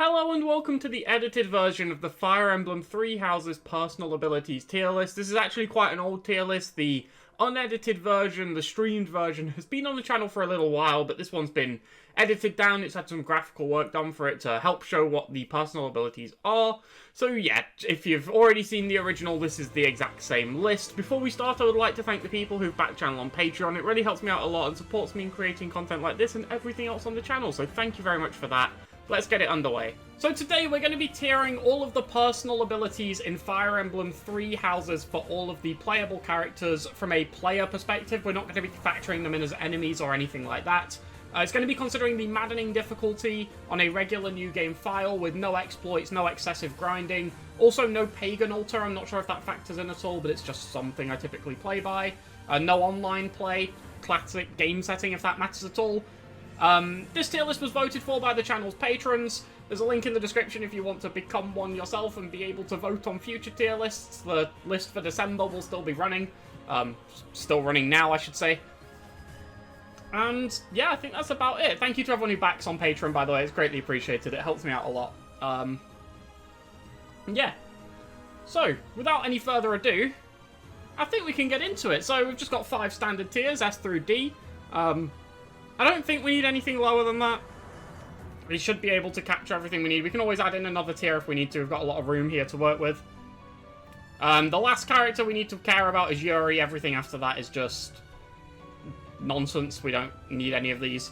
Hello and welcome to the edited version of the Fire Emblem Three Houses personal abilities tier list. This is actually quite an old tier list. The unedited version, the streamed version, has been on the channel for a little while, but this one's been edited down. It's had some graphical work done for it to help show what the personal abilities are. So yeah, if you've already seen the original, this is the exact same list. Before we start, I would like to thank the people who've backed channel on Patreon. It really helps me out a lot and supports me in creating content like this and everything else on the channel, so thank you very much for that. Let's get it underway. So today we're going to be tiering all of the personal abilities in Fire Emblem Three Houses for all of the playable characters from a player perspective. We're not going to be factoring them in as enemies or anything like that. It's going to be considering the Maddening difficulty on a regular new game file with no exploits, no excessive grinding. Also no Pagan Altar, I'm not sure if that factors in at all, but it's just something I typically play by. No online play, classic game setting if that matters at all. This tier list was voted for by the channel's patrons. There's a link in the description if you want to become one yourself and be able to vote on future tier lists. The list for December will still be running. Still running now, I should say. And yeah, I think that's about it. Thank you to everyone who backs on Patreon, by the way. It's greatly appreciated. It helps me out a lot. Yeah. So, without any further ado, I think we can get into it. So, we've just got 5 standard tiers, S through D. I don't think we need anything lower than that. We should be able to capture everything we need. We can always add in another tier if we need to. We've got a lot of room here to work with. The last character we need to care about is Yuri. Everything after that is just nonsense. We don't need any of these.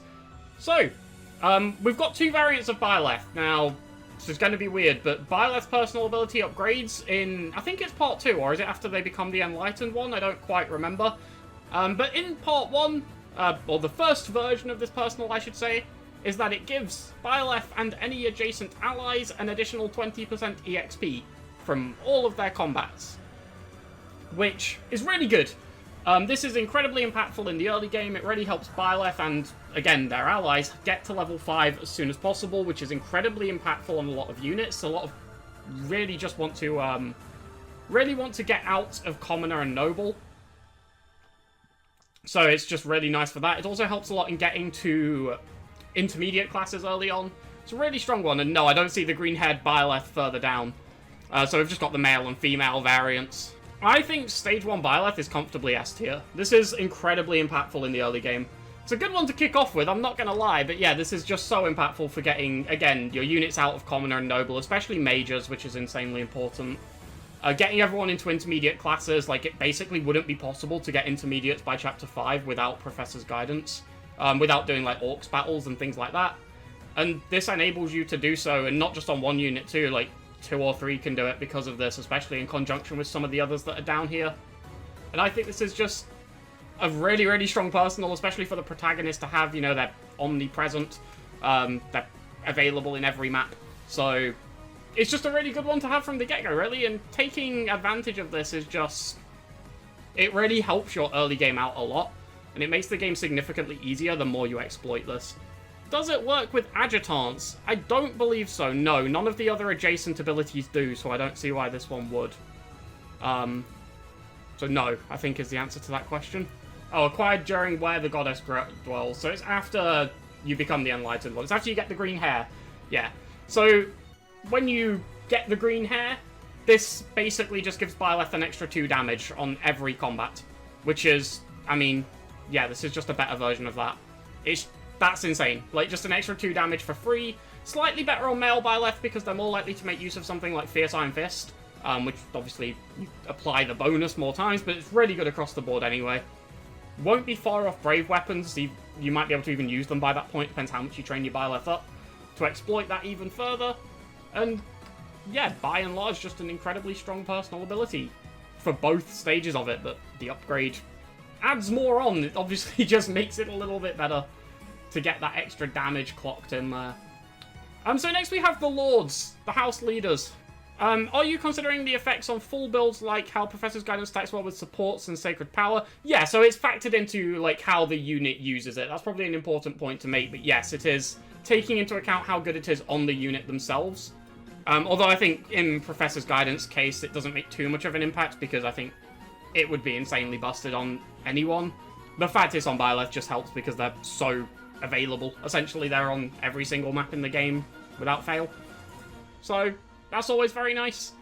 So, we've got 2 variants of Byleth. Now, this is going to be weird, but Byleth's personal ability upgrades in, I think it's part 2, or is it after they become the Enlightened one? I don't quite remember. But in part 1... or the first version of this personal, I should say, is that it gives Byleth and any adjacent allies an additional 20% EXP from all of their combats, which is really good. This is incredibly impactful in the early game. It really helps Byleth and, again, their allies get to level 5 as soon as possible, which is incredibly impactful on a lot of units. A lot of really just want to get out of Commoner and Noble. So it's just really nice for that. It also helps a lot in getting to intermediate classes early on. It's a really strong one, and no, I don't see the green-haired Byleth further down. So we've just got the male and female variants. I think Stage 1 Byleth is comfortably S tier. This is incredibly impactful in the early game. It's a good one to kick off with, I'm not going to lie, but yeah, this is just so impactful for getting, again, your units out of Commoner and Noble, especially Mages, which is insanely important. Getting everyone into intermediate classes, like, it basically wouldn't be possible to get intermediates by Chapter 5 without Professor's guidance. Without doing, like, Orcs battles and things like that. And this enables you to do so, and not just on one unit too, like, 2 or 3 can do it because of this, especially in conjunction with some of the others that are down here. And I think this is just a really, really strong personal, especially for the protagonist to have, you know, they're omnipresent, they're available in every map. So it's just a really good one to have from the get-go, really, and taking advantage of this is just... it really helps your early game out a lot, and it makes the game significantly easier the more you exploit this. Does it work with adjutants? I don't believe so, no. None of the other adjacent abilities do, so I don't see why this one would. So no, I think is the answer to that question. Oh, acquired during where the goddess dwells. So it's after you become the Enlightened one. It's after you get the green hair. Yeah. So when you get the green hair, this basically just gives Byleth an extra 2 damage on every combat. Which is, I mean, yeah, this is just a better version of that. That's insane. Like, just an extra 2 damage for free. Slightly better on male Byleth because they're more likely to make use of something like Fierce Iron Fist. Which, obviously, you apply the bonus more times, but it's really good across the board anyway. Won't be far off Brave Weapons. You might be able to even use them by that point. Depends how much you train your Byleth up to exploit that even further. And, yeah, by and large, just an incredibly strong personal ability for both stages of it, but the upgrade adds more on. It obviously just makes it a little bit better to get that extra damage clocked in there. So next we have the Lords, the House Leaders. Are you considering the effects on full builds, like how Professor's Guidance stacks well with supports and Sacred Power? Yeah, so it's factored into, like, how the unit uses it. That's probably an important point to make, but yes, it is taking into account how good it is on the unit themselves. Although I think in Professor's Guidance case, it doesn't make too much of an impact, because I think it would be insanely busted on anyone. The fact it's on Byleth just helps because they're so available. Essentially, they're on every single map in the game without fail. So that's always very nice.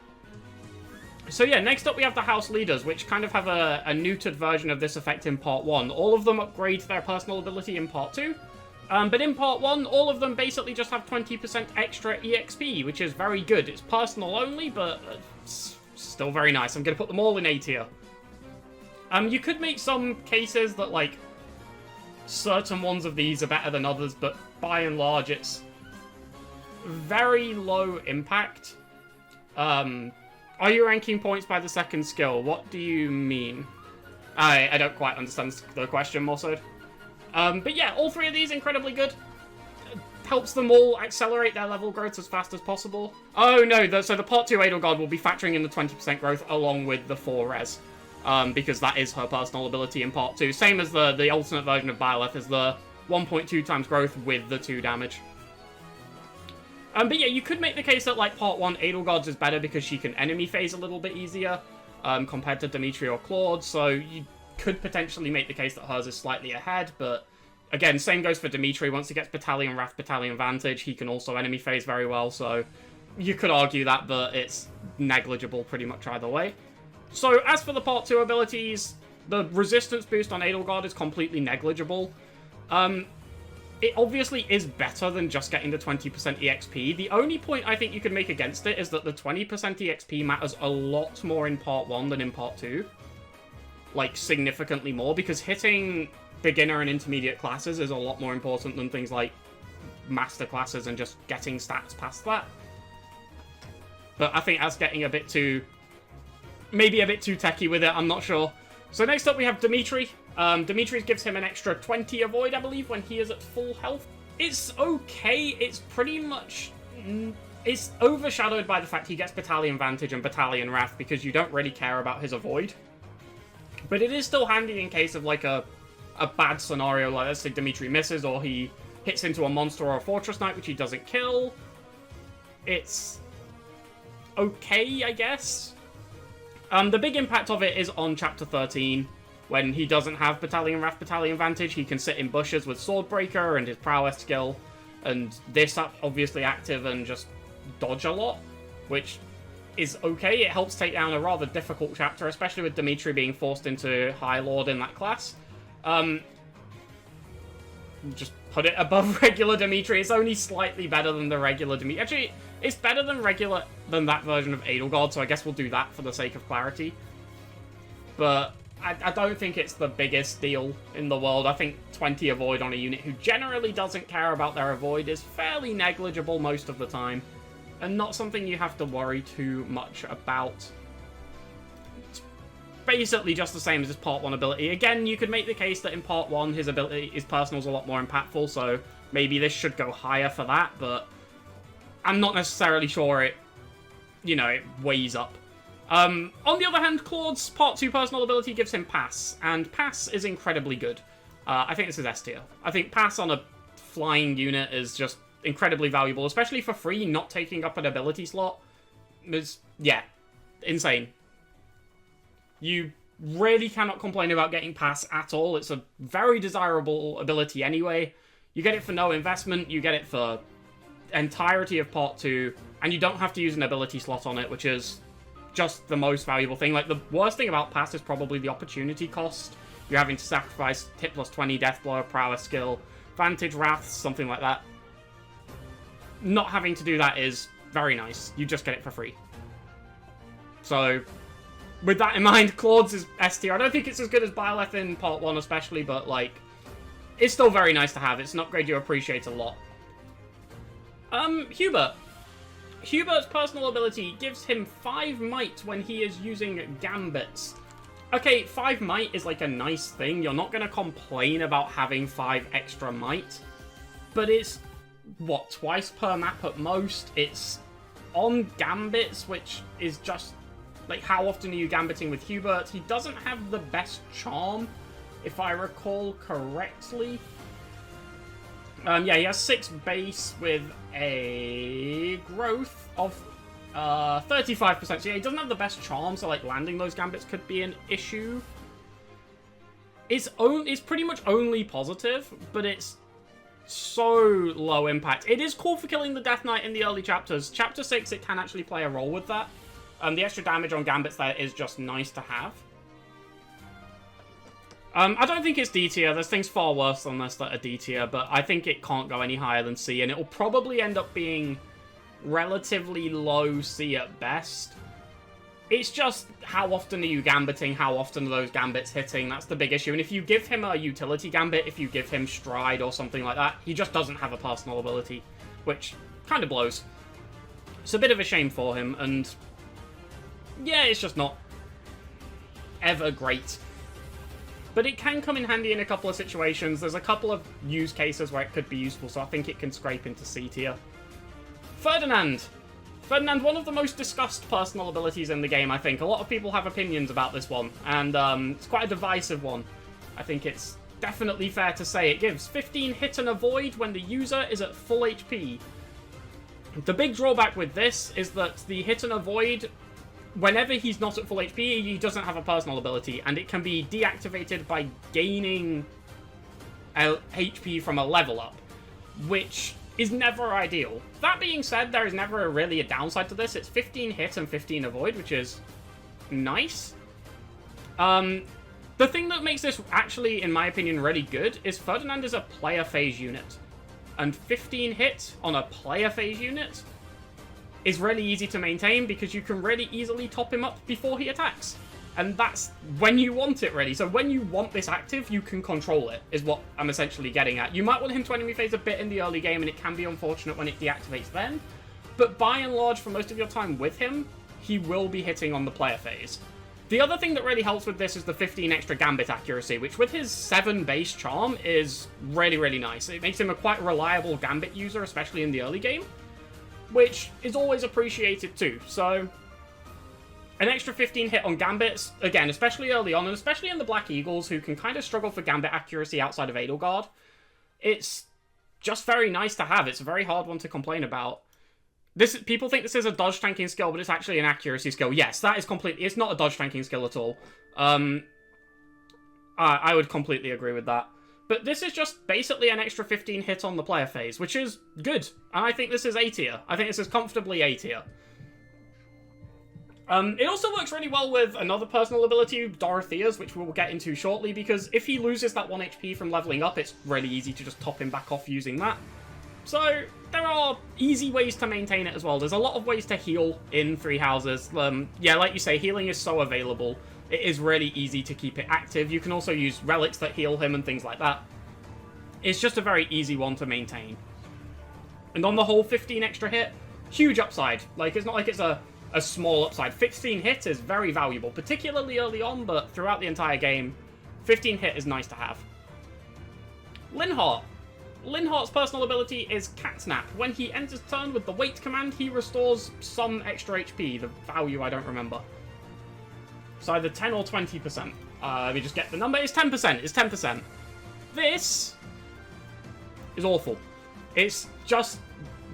So yeah, next up we have the House Leaders, which kind of have a neutered version of this effect in Part 1. All of them upgrade their personal ability in Part 2. But in Part 1, all of them basically just have 20% extra EXP, which is very good. It's personal only, but it's still very nice. I'm going to put them all in A tier. You could make some cases that, like, certain ones of these are better than others, but by and large, it's very low impact. Are you ranking points by the second skill? What do you mean? I don't quite understand the question, Morsod. But yeah, all three of these incredibly good. Helps them all accelerate their level growth as fast as possible. Oh no, so the Part 2 Edelgard will be factoring in the 20% growth along with the 4 res. Because that is her personal ability in Part 2. Same as the alternate version of Byleth is the 1.2 times growth with the 2 damage. But yeah, you could make the case that, like, Part 1 Edelgard's is better because she can enemy phase a little bit easier compared to Dimitri or Claude, so you could potentially make the case that hers is slightly ahead, but again, same goes for Dimitri. Once he gets Battalion Wrath, Battalion Vantage, he can also enemy phase very well, so you could argue that, but it's negligible pretty much either way. So, as for the Part 2 abilities, the resistance boost on Edelgard is completely negligible. It obviously is better than just getting the 20% EXP. The only point I think you could make against it is that the 20% EXP matters a lot more in Part 1 than in Part 2. Like, significantly more, because hitting beginner and intermediate classes is a lot more important than things like master classes and just getting stats past that. But I think that's getting a bit too... maybe a bit too techie with it, I'm not sure. So next up we have Dimitri. Dimitri gives him an extra 20 avoid, I believe, when he is at full health. It's okay, it's pretty much... it's overshadowed by the fact he gets Battalion Vantage and Battalion Wrath because you don't really care about his avoid. But it is still handy in case of, like, a bad scenario, like, let's say Dimitri misses or he hits into a monster or a Fortress Knight, which he doesn't kill. It's okay, I guess. The big impact of it is on Chapter 13, when he doesn't have Battalion Wrath, Battalion Vantage. He can sit in bushes with Swordbreaker and his prowess skill, and this obviously active and just dodge a lot, which is okay. It helps take down a rather difficult chapter, especially with Dimitri being forced into High Lord in that class. Just put it above regular Dimitri. It's only slightly better than the regular Dimitri. Actually, it's better than that version of Edelgard, so I guess we'll do that for the sake of clarity. But I don't think it's the biggest deal in the world. I think 20 avoid on a unit who generally doesn't care about their avoid is fairly negligible most of the time, and not something you have to worry too much about. It's basically just the same as his Part 1 ability. Again, you could make the case that in Part 1 his personal's a lot more impactful, so maybe this should go higher for that, but I'm not necessarily sure it weighs up. On the other hand, Claude's Part 2 personal ability gives him Pass, and Pass is incredibly good. I think this is S tier. I think Pass on a flying unit is just incredibly valuable, especially for free, not taking up an ability slot. Is, yeah, insane. You really cannot complain about getting Pass at all. It's a very desirable ability anyway. You get it for no investment, you get it for entirety of Part 2, and you don't have to use an ability slot on it, which is just the most valuable thing. Like, the worst thing about Pass is probably the opportunity cost. You're having to sacrifice hit plus 20, death blow, prowess skill, Vantage Wrath, something like that. Not having to do that is very nice. You just get it for free. So, with that in mind, Claude's is S tier. I don't think it's as good as Byleth in Part 1 especially, but, like, it's still very nice to have. It's an upgrade you appreciate a lot. Hubert. Hubert's personal ability gives him 5 might when he is using gambits. Okay, 5 might is like a nice thing. You're not going to complain about having 5 extra might. But it's, what, twice per map at most? It's on gambits, which is just, like, how often are you gambiting with Hubert? He doesn't have the best charm, if I recall correctly. Yeah, he has 6 base with a growth of 35%. So yeah, he doesn't have the best charm, so like landing those gambits could be an issue. It's pretty much only positive, but it's so low impact. It is cool for killing the Death Knight in the early chapters. Chapter 6, it can actually play a role with that. The extra damage on Gambits there is just nice to have. I don't think it's D tier. There's things far worse than this that are D tier, but I think it can't go any higher than C, and it will probably end up being relatively low C at best. It's just, how often are you gambiting? How often are those gambits hitting? That's the big issue. And if you give him a utility gambit, if you give him stride or something like that, he just doesn't have a personal ability, which kind of blows. It's a bit of a shame for him, and yeah, it's just not ever great. But it can come in handy in a couple of situations. There's a couple of use cases where it could be useful, so I think it can scrape into C tier. Ferdinand. Ferdinand, one of the most discussed personal abilities in the game, I think. A lot of people have opinions about this one, and it's quite a divisive one. I think it's definitely fair to say it gives 15 hit and avoid when the user is at full HP. The big drawback with this is that the hit and avoid, whenever he's not at full HP, he doesn't have a personal ability, and it can be deactivated by gaining HP from a level up, which is never ideal. That being said, there is never really a downside to this. It's 15 hit and 15 avoid, which is nice. The thing that makes this actually, in my opinion, really good is Ferdinand is a player phase unit. And 15 hit on a player phase unit is really easy to maintain because you can really easily top him up before he attacks. And that's when you want it ready. So when you want this active, you can control it, is what I'm essentially getting at. You might want him to enemy phase a bit in the early game, and it can be unfortunate when it deactivates then. But by and large, for most of your time with him, he will be hitting on the player phase. The other thing that really helps with this is the 15 extra Gambit accuracy, which with his 7 base charm is really, really nice. It makes him a quite reliable Gambit user, especially in the early game, which is always appreciated too. So an extra 15 hit on Gambits, again, especially early on, and especially in the Black Eagles, who can kind of struggle for Gambit accuracy outside of Edelgard, it's just very nice to have. It's a very hard one to complain about. People think this is a dodge tanking skill, but it's actually an accuracy skill. Yes, that is completely... It's not a dodge tanking skill at all. I would completely agree with that. But this is just basically an extra 15 hit on the player phase, which is good. And I think this is A tier. I think this is comfortably A tier. It also works really well with another personal ability, Dorothea's, which we'll get into shortly, because if he loses that 1 HP from leveling up, it's really easy to just top him back off using that. So there are easy ways to maintain it as well. There's a lot of ways to heal in Three Houses. Yeah, like you say, healing is so available. It is really easy to keep it active. You can also use relics that heal him and things like that. It's just a very easy one to maintain. And on the whole, 15 extra hit, huge upside. Like, it's not like it's a small upside. 15 hit is very valuable, particularly early on, but throughout the entire game, 15 hit is nice to have. Linhardt. Linhardt's personal ability is Cat Snap. When he enters turn with the wait command, he restores some extra HP. The value I don't remember. It's either 10 or 20%. Let me just get the number. It's 10%. It's 10%. This is awful. It's just...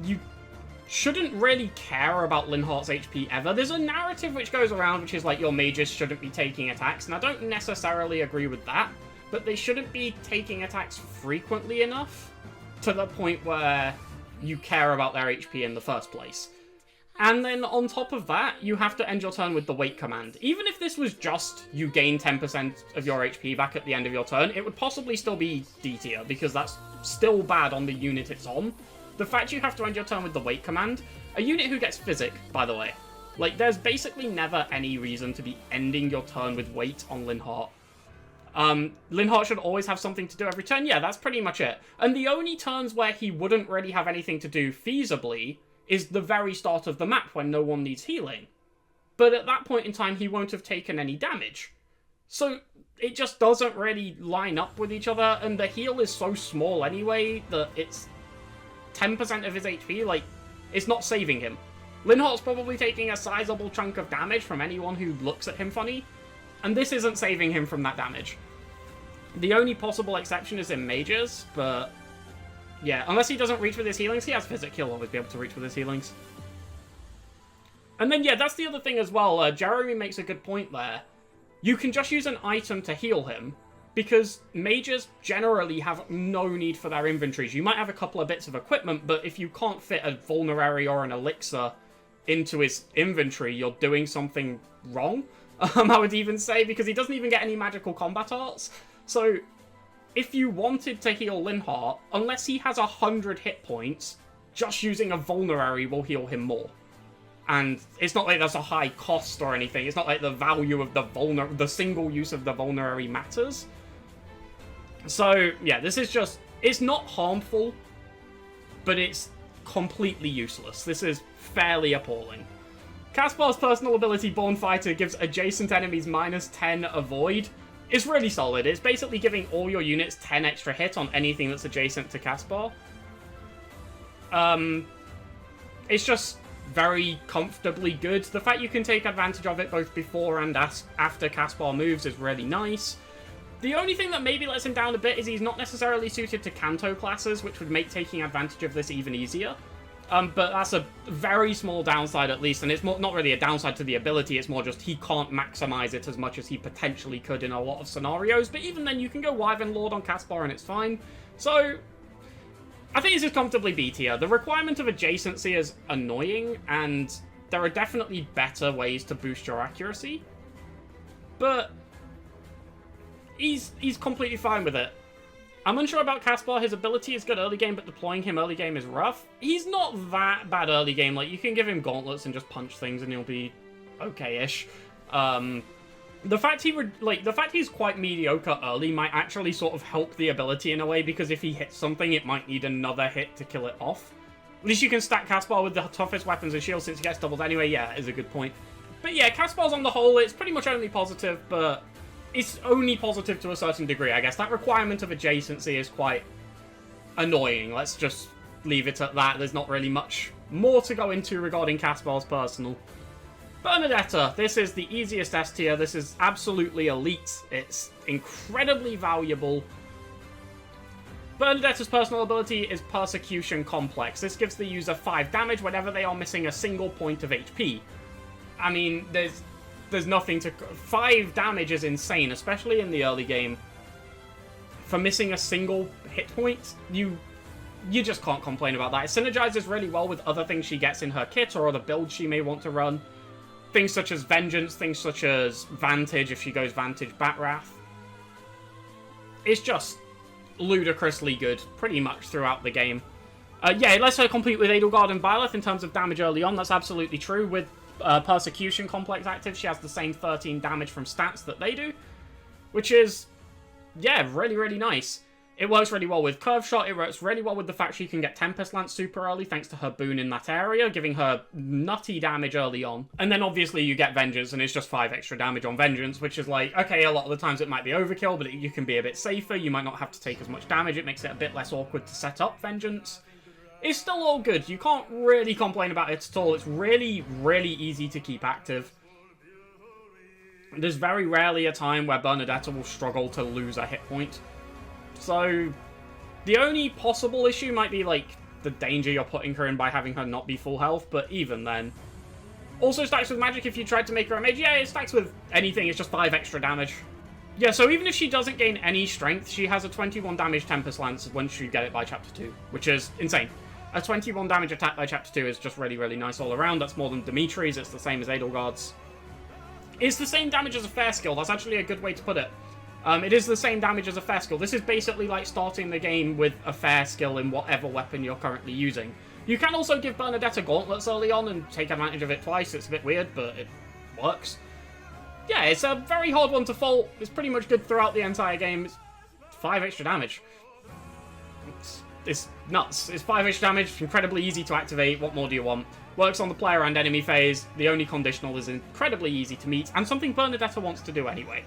You shouldn't really care about Linhardt's HP ever. There's a narrative which goes around which is like your mages shouldn't be taking attacks, and I don't necessarily agree with that, but they shouldn't be taking attacks frequently enough to the point where you care about their HP in the first place. And then on top of that, you have to end your turn with the wait command. Even if this was just you gain 10% of your HP back at the end of your turn, it would possibly still be D tier, because that's still bad on the unit it's on. The fact you have to end your turn with the wait command, a unit who gets physic, by the way. Like, there's basically never any reason to be ending your turn with wait on Linhardt. Linhardt should always have something to do every turn. Yeah, that's pretty much it. And the only turns where he wouldn't really have anything to do feasibly is the very start of the map when no one needs healing. But at that point in time, he won't have taken any damage. So it just doesn't really line up with each other, and the heal is so small anyway that it's 10% of his HP, like, it's not saving him. Linhardt's probably taking a sizable chunk of damage from anyone who looks at him funny, and this isn't saving him from that damage. The only possible exception is in mages, but yeah, unless he doesn't reach with his healings, he has physic, he'll always be able to reach with his healings. And then, yeah, that's the other thing as well. Jeremy makes a good point there. You can just use an item to heal him, because mages generally have no need for their inventories. You might have a couple of bits of equipment, but if you can't fit a vulnerary or an elixir into his inventory, you're doing something wrong, I would even say, because he doesn't even get any magical combat arts. So, if you wanted to heal Linhardt, unless he has 100 hit points, just using a vulnerary will heal him more. And it's not like there's a high cost or anything. It's not like the value of the single use of the vulnerary matters. So, yeah, this is just... It's not harmful, but it's completely useless. This is fairly appalling. Caspar's personal ability, Born Fighter, gives adjacent enemies -10 avoid. It's really solid. It's basically giving all your units 10 extra hit on anything that's adjacent to Caspar. It's just very comfortably good. The fact you can take advantage of it both before and after Caspar moves is really nice. The only thing that maybe lets him down a bit is he's not necessarily suited to Kanto classes, which would make taking advantage of this even easier. But that's a very small downside at least, and it's not really a downside to the ability, it's more just he can't maximize it as much as he potentially could in a lot of scenarios, but even then you can go Wyvern Lord on Caspar and it's fine. So, I think this is comfortably B tier. The requirement of adjacency is annoying, and there are definitely better ways to boost your accuracy, but he's completely fine with it. I'm unsure about Caspar. His ability is good early game, but deploying him early game is rough. He's not that bad early game. Like, you can give him gauntlets and just punch things and he'll be okay-ish. The fact he's quite mediocre early might actually sort of help the ability in a way, because if he hits something, it might need another hit to kill it off. At least you can stack Caspar with the toughest weapons and shields since he gets doubled anyway. Yeah, is a good point. But yeah, Caspar's on the whole, it's pretty much only positive, but it's only positive to a certain degree, I guess. That requirement of adjacency is quite annoying. Let's just leave it at that. There's not really much more to go into regarding Caspar's personal. Bernadetta, this is the easiest S tier. This is absolutely elite. It's incredibly valuable. Bernadetta's personal ability is Persecution Complex. This gives the user 5 damage whenever they are missing a single point of HP. I mean, there's nothing to... 5 damage is insane, especially in the early game. For missing a single hit point, you just can't complain about that. It synergizes really well with other things she gets in her kit or other builds she may want to run. Things such as Vengeance, things such as Vantage, if she goes Vantage Batrath. It's just ludicrously good, pretty much throughout the game. Yeah, it lets her compete with Edelgard and Byleth in terms of damage early on, that's absolutely true. With Persecution Complex active, she has the same 13 damage from stats that they do, which is, yeah, really, really nice. It works really well with Curve Shot, it works really well with the fact she can get Tempest Lance super early thanks to her boon in that area, giving her nutty damage early on. And then obviously you get Vengeance, and it's just 5 extra damage on Vengeance, which is like, okay, a lot of the times it might be overkill, but you can be a bit safer, you might not have to take as much damage, it makes it a bit less awkward to set up Vengeance. It's still all good, you can't really complain about it at all, it's really, really easy to keep active. There's very rarely a time where Bernadetta will struggle to lose a hit point. So, the only possible issue might be, like, the danger you're putting her in by having her not be full health, but even then. Also stacks with magic if you tried to make her a mage. Yeah, it stacks with anything, it's just 5 extra damage. Yeah, so even if she doesn't gain any strength, she has a 21 damage Tempest Lance once you get it by Chapter 2, which is insane. A 21 damage attack by Chapter 2 is just really, really nice all around. That's more than Dimitri's, it's the same as Edelgard's. It's the same damage as a fair skill, that's actually a good way to put it. It is the same damage as a fair skill. This is basically like starting the game with a fair skill in whatever weapon you're currently using. You can also give Bernadetta gauntlets early on and take advantage of it twice. It's a bit weird, but it works. Yeah, it's a very hard one to fault. It's pretty much good throughout the entire game. It's 5 extra damage. It's nuts. It's 5 extra damage, incredibly easy to activate. What more do you want? Works on the player and enemy phase. The only conditional is incredibly easy to meet, and something Bernadetta wants to do anyway.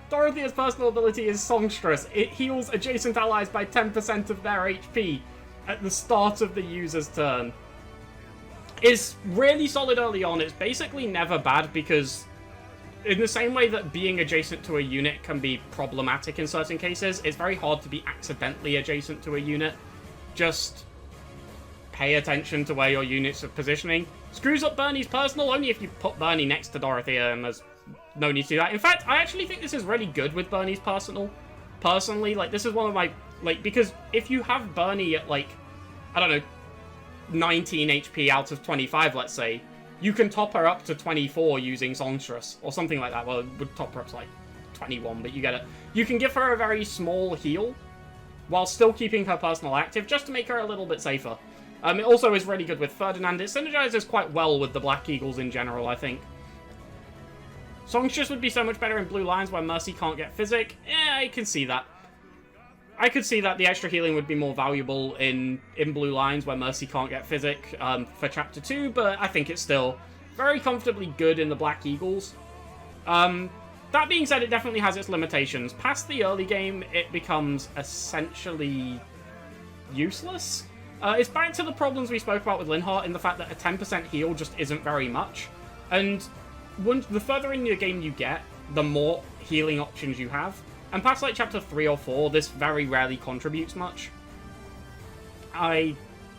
Dorothea's personal ability is Songstress. It heals adjacent allies by 10% of their HP at the start of the user's turn. It's really solid early on. It's basically never bad because in the same way that being adjacent to a unit can be problematic in certain cases, it's very hard to be accidentally adjacent to a unit. Just pay attention to where your units are positioning. Screws up Bernie's personal only if you put Bernie next to Dorothea and there's no need to do that. In fact, I actually think this is really good with Bernie's personally. Like, this is one of my, like, because if you have Bernie at, like, I don't know, 19 HP out of 25, let's say, you can top her up to 24 using Songstress, or something like that. Well, it would top her up to, like, 21, but you get it. You can give her a very small heal, while still keeping her personal active, just to make her a little bit safer. It also is really good with Ferdinand. It synergizes quite well with the Black Eagles in general, I think. Songstress would be so much better in Blue Lions where Mercy can't get Physic. Yeah, I can see that. I could see that the extra healing would be more valuable in Blue Lions where Mercy can't get Physic for Chapter 2, but I think it's still very comfortably good in the Black Eagles. That being said, it definitely has its limitations. Past the early game, it becomes essentially useless. It's back to the problems we spoke about with Linhardt in the fact that a 10% heal just isn't very much. And the further in the game you get, the more healing options you have. And past like Chapter 3 or 4, this very rarely contributes much. I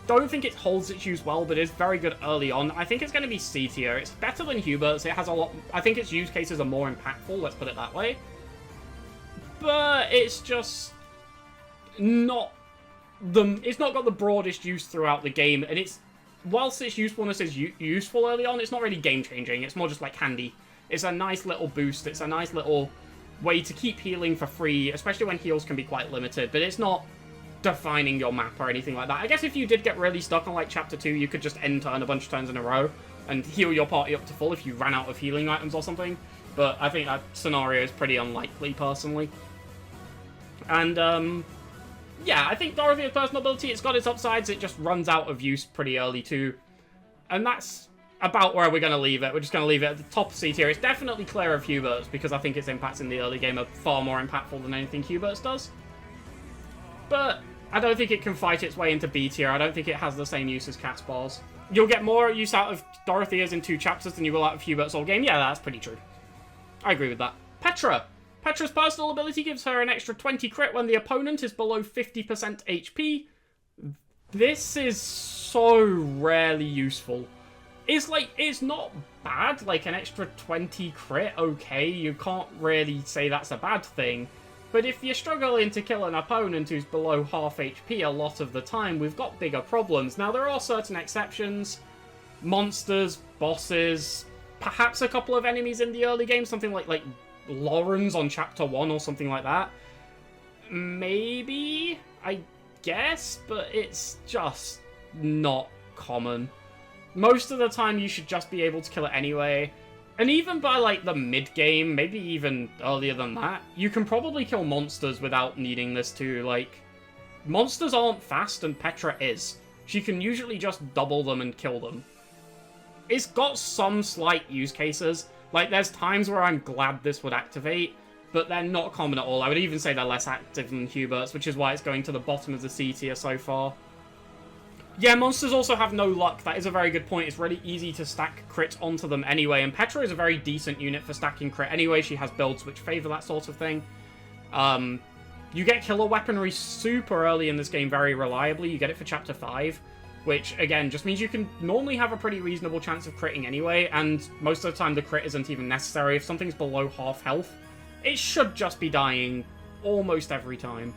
don't think it holds its use well, but it's very good early on. I think it's going to be C tier. It's better than Hubert's. It has a lot... I think its use cases are more impactful, let's put it that way. But it's just not... It's not got the broadest use throughout the game, and it's... Whilst its usefulness is useful early on, it's not really game-changing. It's more just, like, handy. It's a nice little boost. It's a nice little way to keep healing for free, especially when heals can be quite limited, but it's not defining your map or anything like that. I guess if you did get really stuck on, like, Chapter 2, you could just end turn a bunch of turns in a row and heal your party up to full if you ran out of healing items or something, but I think that scenario is pretty unlikely, personally. And, yeah, I think Dorothea's personal ability, it's got its upsides, it just runs out of use pretty early too. And that's about where we're going to leave it. We're just going to leave it at the top of C tier. It's definitely clear of Hubert's, because I think its impacts in the early game are far more impactful than anything Hubert's does. But I don't think it can fight its way into B tier. I don't think it has the same use as Catspaws. You'll get more use out of Dorothea's in 2 chapters than you will out of Hubert's all game. Yeah, that's pretty true. I agree with that. Petra. Petra's personal ability gives her an extra 20 crit when the opponent is below 50% HP. This is so rarely useful. It's not bad, like an extra 20 crit, okay, you can't really say that's a bad thing. But if you're struggling to kill an opponent who's below half HP a lot of the time, we've got bigger problems. Now, there are certain exceptions. Monsters, bosses, perhaps a couple of enemies in the early game, something like Lawrence on Chapter 1 or something like that. Maybe, I guess, but it's just not common. Most of the time, you should just be able to kill it anyway. And even by, like, the mid-game, maybe even earlier than that, you can probably kill monsters without needing this too. Like, monsters aren't fast, and Petra is. She can usually just double them and kill them. It's got some slight use cases. Like, there's times where I'm glad this would activate, but they're not common at all. I would even say they're less active than Hubert's, which is why it's going to the bottom of the C tier so far. Yeah, monsters also have no luck. That is a very good point. It's really easy to stack crit onto them anyway, and Petra is a very decent unit for stacking crit anyway. She has builds which favor that sort of thing. You get killer weaponry super early in this game very reliably. You get it for Chapter 5, which, again, just means you can normally have a pretty reasonable chance of critting anyway, and most of the time the crit isn't even necessary. If something's below half health, it should just be dying almost every time.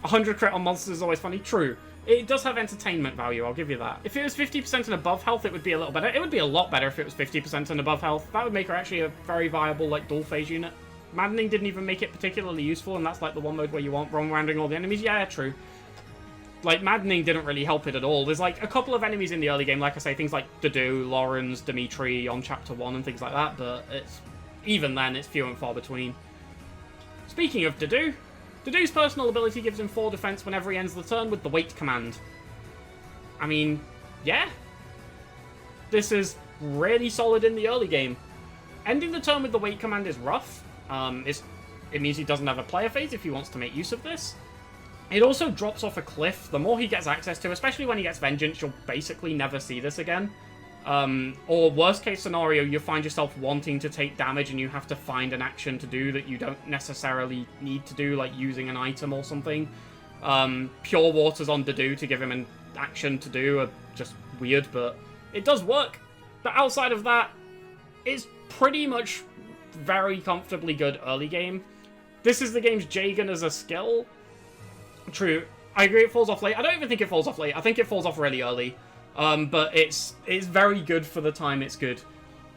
100 crit on monsters is always funny. True. It does have entertainment value, I'll give you that. If it was 50% and above health, it would be a little better. It would be a lot better if it was 50% and above health. That would make her actually a very viable, like, dual phase unit. Maddening didn't even make it particularly useful, and that's, like, the one mode where you want wrong-rounding all the enemies. Yeah, true. Like, Maddening didn't really help it at all. There's, like, a couple of enemies in the early game, like I say, things like Dudu, Lawrence, Dimitri on Chapter 1 and things like that, but it's... Even then, it's few and far between. Speaking of Dudu... Dudu's personal ability gives him 4 defense whenever he ends the turn with the wait command. I mean, yeah. This is really solid in the early game. Ending the turn with the wait command is rough. It means he doesn't have a player phase if he wants to make use of this. It also drops off a cliff. The more he gets access to, especially when he gets Vengeance, you'll basically never see this again. Or worst case scenario, you find yourself wanting to take damage and you have to find an action to do that you don't necessarily need to do, like using an item or something. Pure Waters on Dudu to give him an action to do are just weird, but it does work. But outside of that, it's pretty much very comfortably good early game. This is the game's Jagan as a skill. True. I agree it falls off late. I don't even think it falls off late. I think it falls off really early. But it's very good for the time it's good.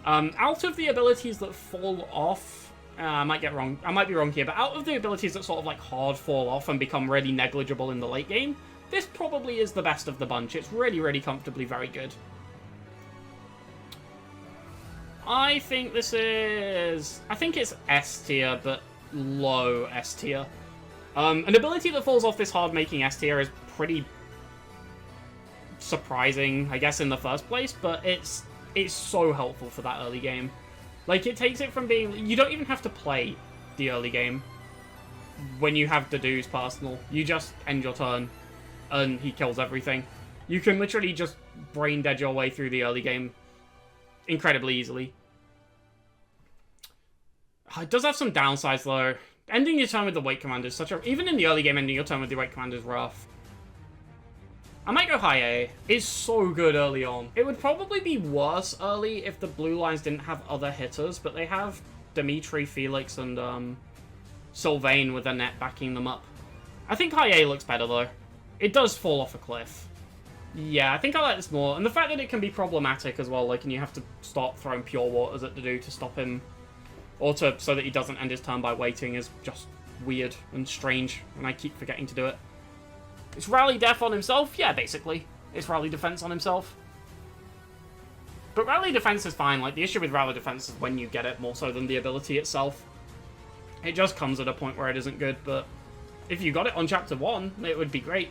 Out of the abilities that fall off, I might get wrong. I might be wrong here, but out of the abilities that sort of like hard fall off and become really negligible in the late game, this probably is the best of the bunch. It's really, really comfortably very good. I think this is... I think it's S tier, but low S tier. An ability that falls off this hard making S tier is pretty surprising, I guess, in the first place, but it's so helpful for that early game. Like, it takes it from being... You don't even have to play the early game when you have Dedue's personal. You just end your turn, and he kills everything. You can literally just brain dead your way through the early game incredibly easily. It does have some downsides, though. Ending your turn with the Wake Command is such a... Even in the early game, ending your turn with the Wake Command is rough. I might go high A. It's so good early on. It would probably be worse early if the blue lines didn't have other hitters, but they have Dimitri, Felix, and Sylvain with a net backing them up. I think high A looks better, though. It does fall off a cliff. Yeah, I think I like this more. And the fact that it can be problematic as well, like, and you have to start throwing Pure Waters at Dedue to stop him, or so that he doesn't end his turn by waiting, is just weird and strange, and I keep forgetting to do it. It's Rally Def on himself? Yeah, basically. It's Rally Defense on himself. But Rally Defense is fine. Like, the issue with Rally Defense is when you get it more so than the ability itself. It just comes at a point where it isn't good, but if you got it on Chapter 1, it would be great.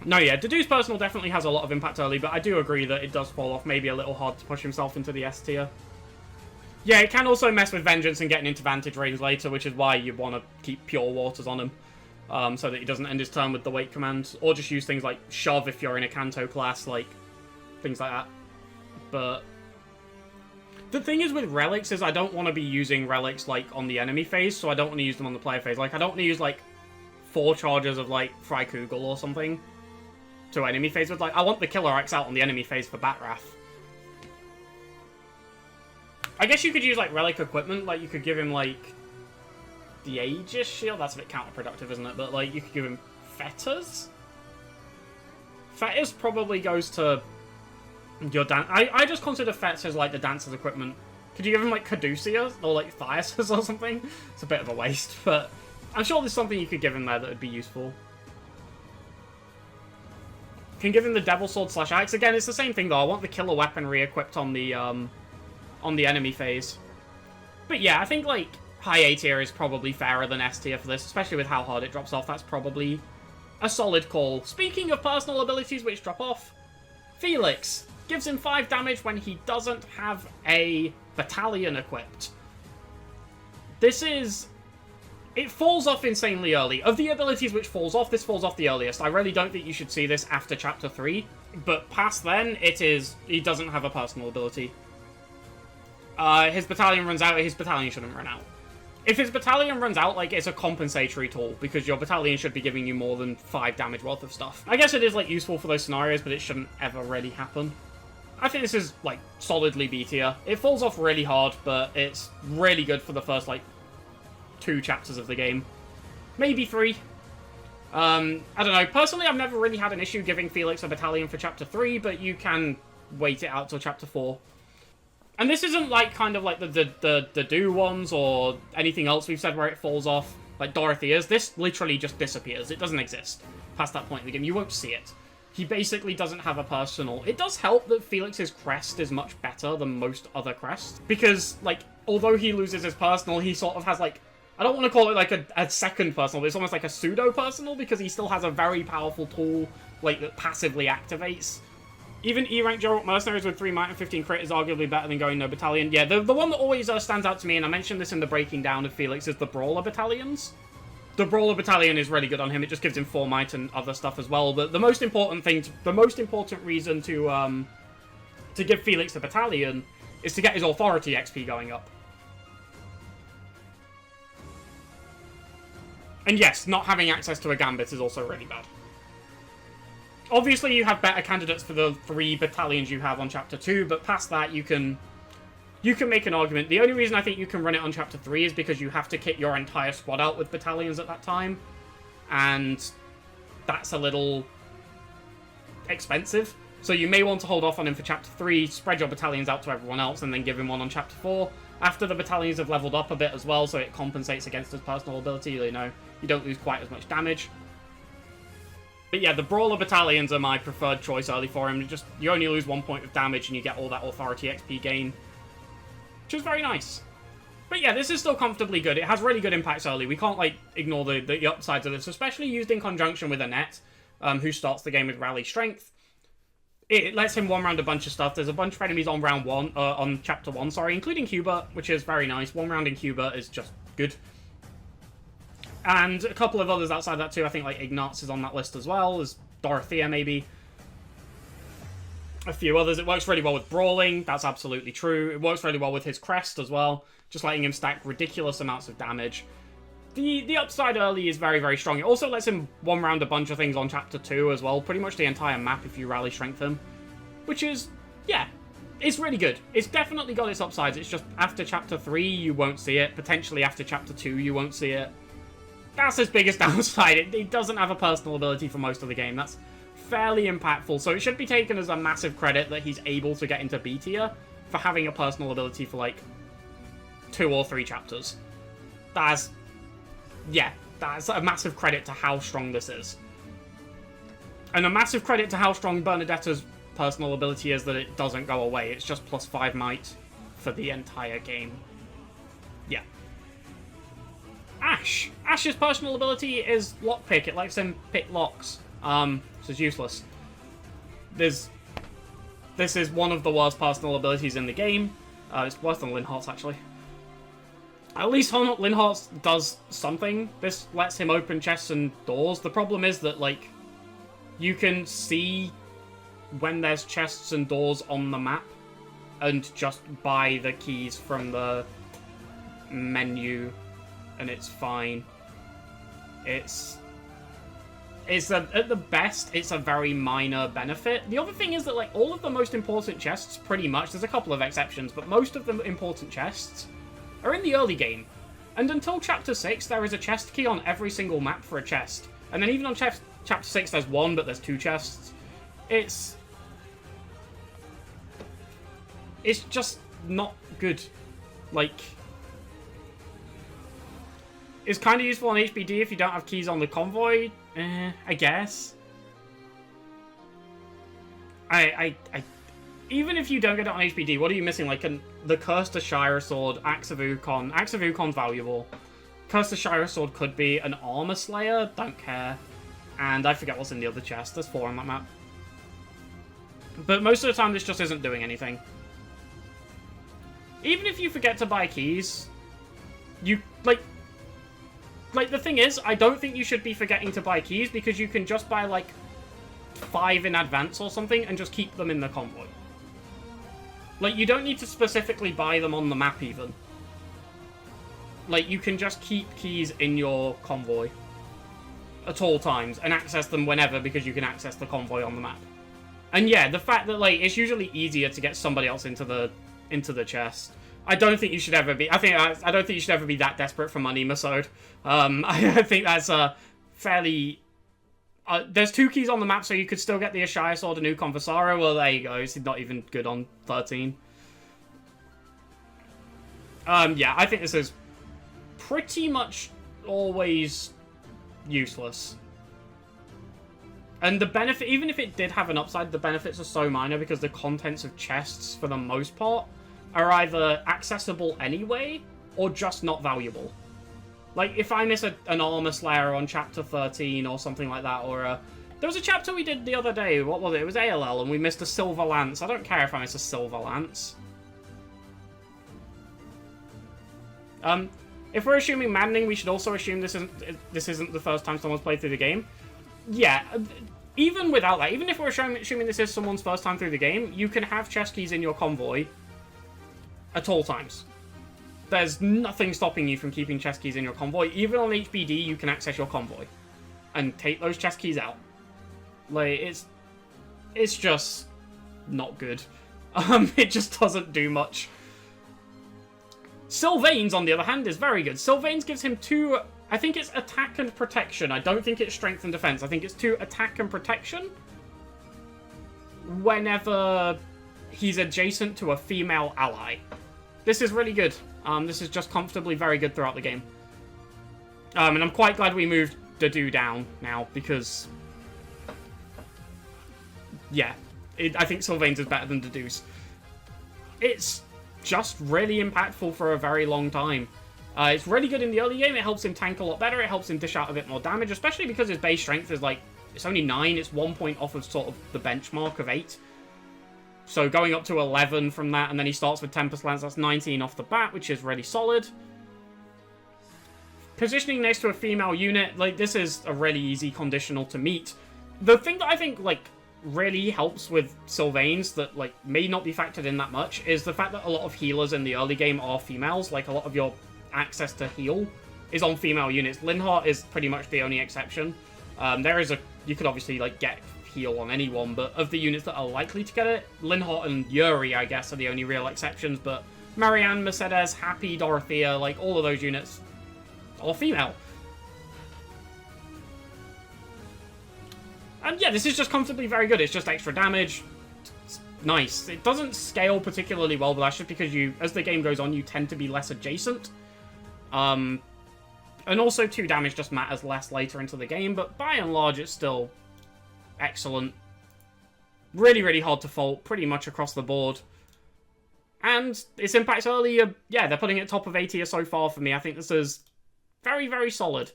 No, yeah, Dedue's personal definitely has a lot of impact early, but I do agree that it does fall off maybe a little hard to push himself into the S tier. Yeah, it can also mess with Vengeance and getting into Vantage range later, which is why you want to keep Pure Waters on him, so that he doesn't end his turn with the Wake Command, or just use things like Shove if you're in a Kanto class, like, things like that. But the thing is with Relics is I don't want to be using Relics, like, on the enemy phase, so I don't want to use them on the player phase. Like, I don't want to use, like, 4 charges of, like, Freikugel or something to enemy phase with. Like, I want the Killer X out on the enemy phase for Batrath. I guess you could use, like, Relic equipment. Like, you could give him, like, the Aegis Shield. That's a bit counterproductive, isn't it? But, like, you could give him Fetters? Fetters probably goes to your dance. I just consider Fetters as, like, the dancer's equipment. Could you give him, like, Caduceus? Or, like, Thyasus or something? It's a bit of a waste, but I'm sure there's something you could give him there that would be useful. Can give him the Devil Sword / Axe. Again, it's the same thing, though. I want the killer weaponry equipped on the enemy phase. But yeah, I think, like, high A tier is probably fairer than S tier for this, especially with how hard it drops off. That's probably a solid call. Speaking of personal abilities which drop off, Felix gives him 5 damage when he doesn't have a battalion equipped. This is... It falls off insanely early. Of the abilities which falls off, this falls off the earliest. I really don't think you should see this after Chapter 3, but past then, he doesn't have a personal ability. His battalion runs out, his battalion shouldn't run out. If his battalion runs out, like, it's a compensatory tool, because your battalion should be giving you more than 5 damage worth of stuff. I guess it is, like, useful for those scenarios, but it shouldn't ever really happen. I think this is, like, solidly B tier. It falls off really hard, but it's really good for the first, like, 2 chapters of the game. Maybe 3. I don't know. Personally, I've never really had an issue giving Felix a battalion for Chapter 3, but you can wait it out till Chapter 4. And this isn't like kind of like the do ones or anything else we've said where it falls off, like Dorothea's. This literally just disappears. It doesn't exist past that point in the game. You won't see it. He basically doesn't have a personal. It does help that Felix's crest is much better than most other crests, because, like, although he loses his personal, he sort of has, like, I don't want to call it like a second personal, but it's almost like a pseudo-personal, because he still has a very powerful tool, like, that passively activates. Even E-rank Geralt Mercenaries with 3 might and 15 crit is arguably better than going no battalion. Yeah, the one that always stands out to me, and I mentioned this in the breaking down of Felix, is the Brawler battalions. The Brawler battalion is really good on him. It just gives him 4 might and other stuff as well. But the most important thing, the most important reason to give Felix a battalion is to get his authority XP going up. And yes, not having access to a Gambit is also really bad. Obviously, you have better candidates for the 3 battalions you have on Chapter 2, but past that, you can make an argument. The only reason I think you can run it on Chapter 3 is because you have to kit your entire squad out with battalions at that time, and that's a little expensive. So you may want to hold off on him for Chapter 3, spread your battalions out to everyone else, and then give him one on Chapter 4. After the battalions have leveled up a bit as well, so it compensates against his personal ability, you know, you don't lose quite as much damage. But yeah, the Brawler battalions are my preferred choice early for him. You only lose 1 point of damage and you get all that Authority XP gain, which is very nice. But yeah, this is still comfortably good. It has really good impacts early. We can't, like, ignore the upsides of this, especially used in conjunction with Annette, who starts the game with Rally Strength. It lets him one-round a bunch of stuff. There's a bunch of enemies on on Chapter 1, sorry, including Hubert, which is very nice. One-rounding Hubert is just good. And a couple of others outside that too. I think like Ignatz is on that list as well. There's Dorothea maybe. A few others. It works really well with Brawling. That's absolutely true. It works really well with his Crest as well. Just letting him stack ridiculous amounts of damage. The upside early is very, very strong. It also lets him one-round a bunch of things on Chapter 2 as well. Pretty much the entire map if you Rally Strength him. Which is, yeah, it's really good. It's definitely got its upsides. It's just after Chapter 3 you won't see it. Potentially after Chapter 2 you won't see it. That's his biggest downside. It doesn't have a personal ability for most of the game. That's fairly impactful. So it should be taken as a massive credit that he's able to get into B tier for having a personal ability for like 2 or 3 chapters. That's a massive credit to how strong this is. And a massive credit to how strong Bernadetta's personal ability is that it doesn't go away. It's just +5 might for the entire game. Yeah. Ash's personal ability is Lockpick. It lets him pick locks. So it's useless. This is one of the worst personal abilities in the game. It's worse than Linhart's, actually. At least Linhart's does something. This lets him open chests and doors. The problem is that, like, you can see when there's chests and doors on the map and just buy the keys from the menu, and it's fine. At the best, it's a very minor benefit. The other thing is that, like, all of the most important chests, pretty much, there's a couple of exceptions, but most of the important chests are in the early game. And until Chapter 6, there is a chest key on every single map for a chest. And then even on Chapter 6, there's one, but there's 2 chests. It's just not good. Like, it's kind of useful on HBD if you don't have keys on the convoy, I guess. Even if you don't get it on HBD, what are you missing? Like, the Curse to Shire Sword, Axe of Ukon. Axe of Ukon's valuable. Curse to Shire Sword could be an Armor Slayer, don't care. And I forget what's in the other chest. There's 4 on that map. But most of the time, this just isn't doing anything. Even if you forget to buy keys, you, like, the thing is, I don't think you should be forgetting to buy keys, because you can just buy, like, 5 in advance or something, and just keep them in the convoy. Like, you don't need to specifically buy them on the map, even. Like, you can just keep keys in your convoy at all times, and access them whenever, because you can access the convoy on the map. And yeah, the fact that, like, it's usually easier to get somebody else into the chest. I don't think you should ever be. I don't think you should ever be that desperate for money, Masood. I think that's a fairly. There's 2 keys on the map, so you could still get the Ashaya Sword and Ukon Vasara. Well, there you go. It's not even good on 13. Yeah, I think this is pretty much always useless. And the benefit, even if it did have an upside, the benefits are so minor because the contents of chests, for the most part, are either accessible anyway, or just not valuable. Like, if I miss an Armor Slayer on Chapter 13 or something like that, or there was a chapter we did the other day, what was it? It was ALL, and we missed a Silver Lance. I don't care if I miss a Silver Lance. If we're assuming Maddening, we should also assume this isn't the first time someone's played through the game. Yeah, even without that, even if we're assuming this is someone's first time through the game, you can have chest keys in your convoy at all times. There's nothing stopping you from keeping chest keys in your convoy. Even on HBD, you can access your convoy and take those chest keys out. Like, it's just not good. It just doesn't do much. Sylvain's, on the other hand, is very good. Sylvain's gives him 2... I think it's attack and protection. I don't think it's strength and defense. I think it's 2 attack and protection whenever he's adjacent to a female ally. This is really good. This is just comfortably very good throughout the game. And I'm quite glad we moved Dadu down now, because... yeah, I think Sylvain's is better than Dadu's. It's just really impactful for a very long time. It's really good in the early game. It helps him tank a lot better. It helps him dish out a bit more damage, especially because his base strength is like, it's only 9. It's 1 point off of sort of the benchmark of 8. So going up to 11 from that, and then he starts with Tempest Lance, that's 19 off the bat, which is really solid. Positioning next to a female unit, like, this is a really easy conditional to meet. The thing that I think, like, really helps with Sylvain's that, like, may not be factored in that much is the fact that a lot of healers in the early game are females. Like, a lot of your access to heal is on female units. Linhardt is pretty much the only exception. You could obviously, like, get heal on anyone, but of the units that are likely to get it, Linhardt and Yuri, I guess, are the only real exceptions, but Marianne, Mercedes, Happy, Dorothea, like, all of those units are female. And yeah, this is just comfortably very good. It's just extra damage. It's nice. It doesn't scale particularly well, but that's just because as the game goes on, you tend to be less adjacent. And also 2 damage just matters less later into the game, but by and large, it's still excellent. Really, really hard to fault, pretty much across the board. And its impacts early, yeah, they're putting it top of A tier so far for me. I think this is very, very solid.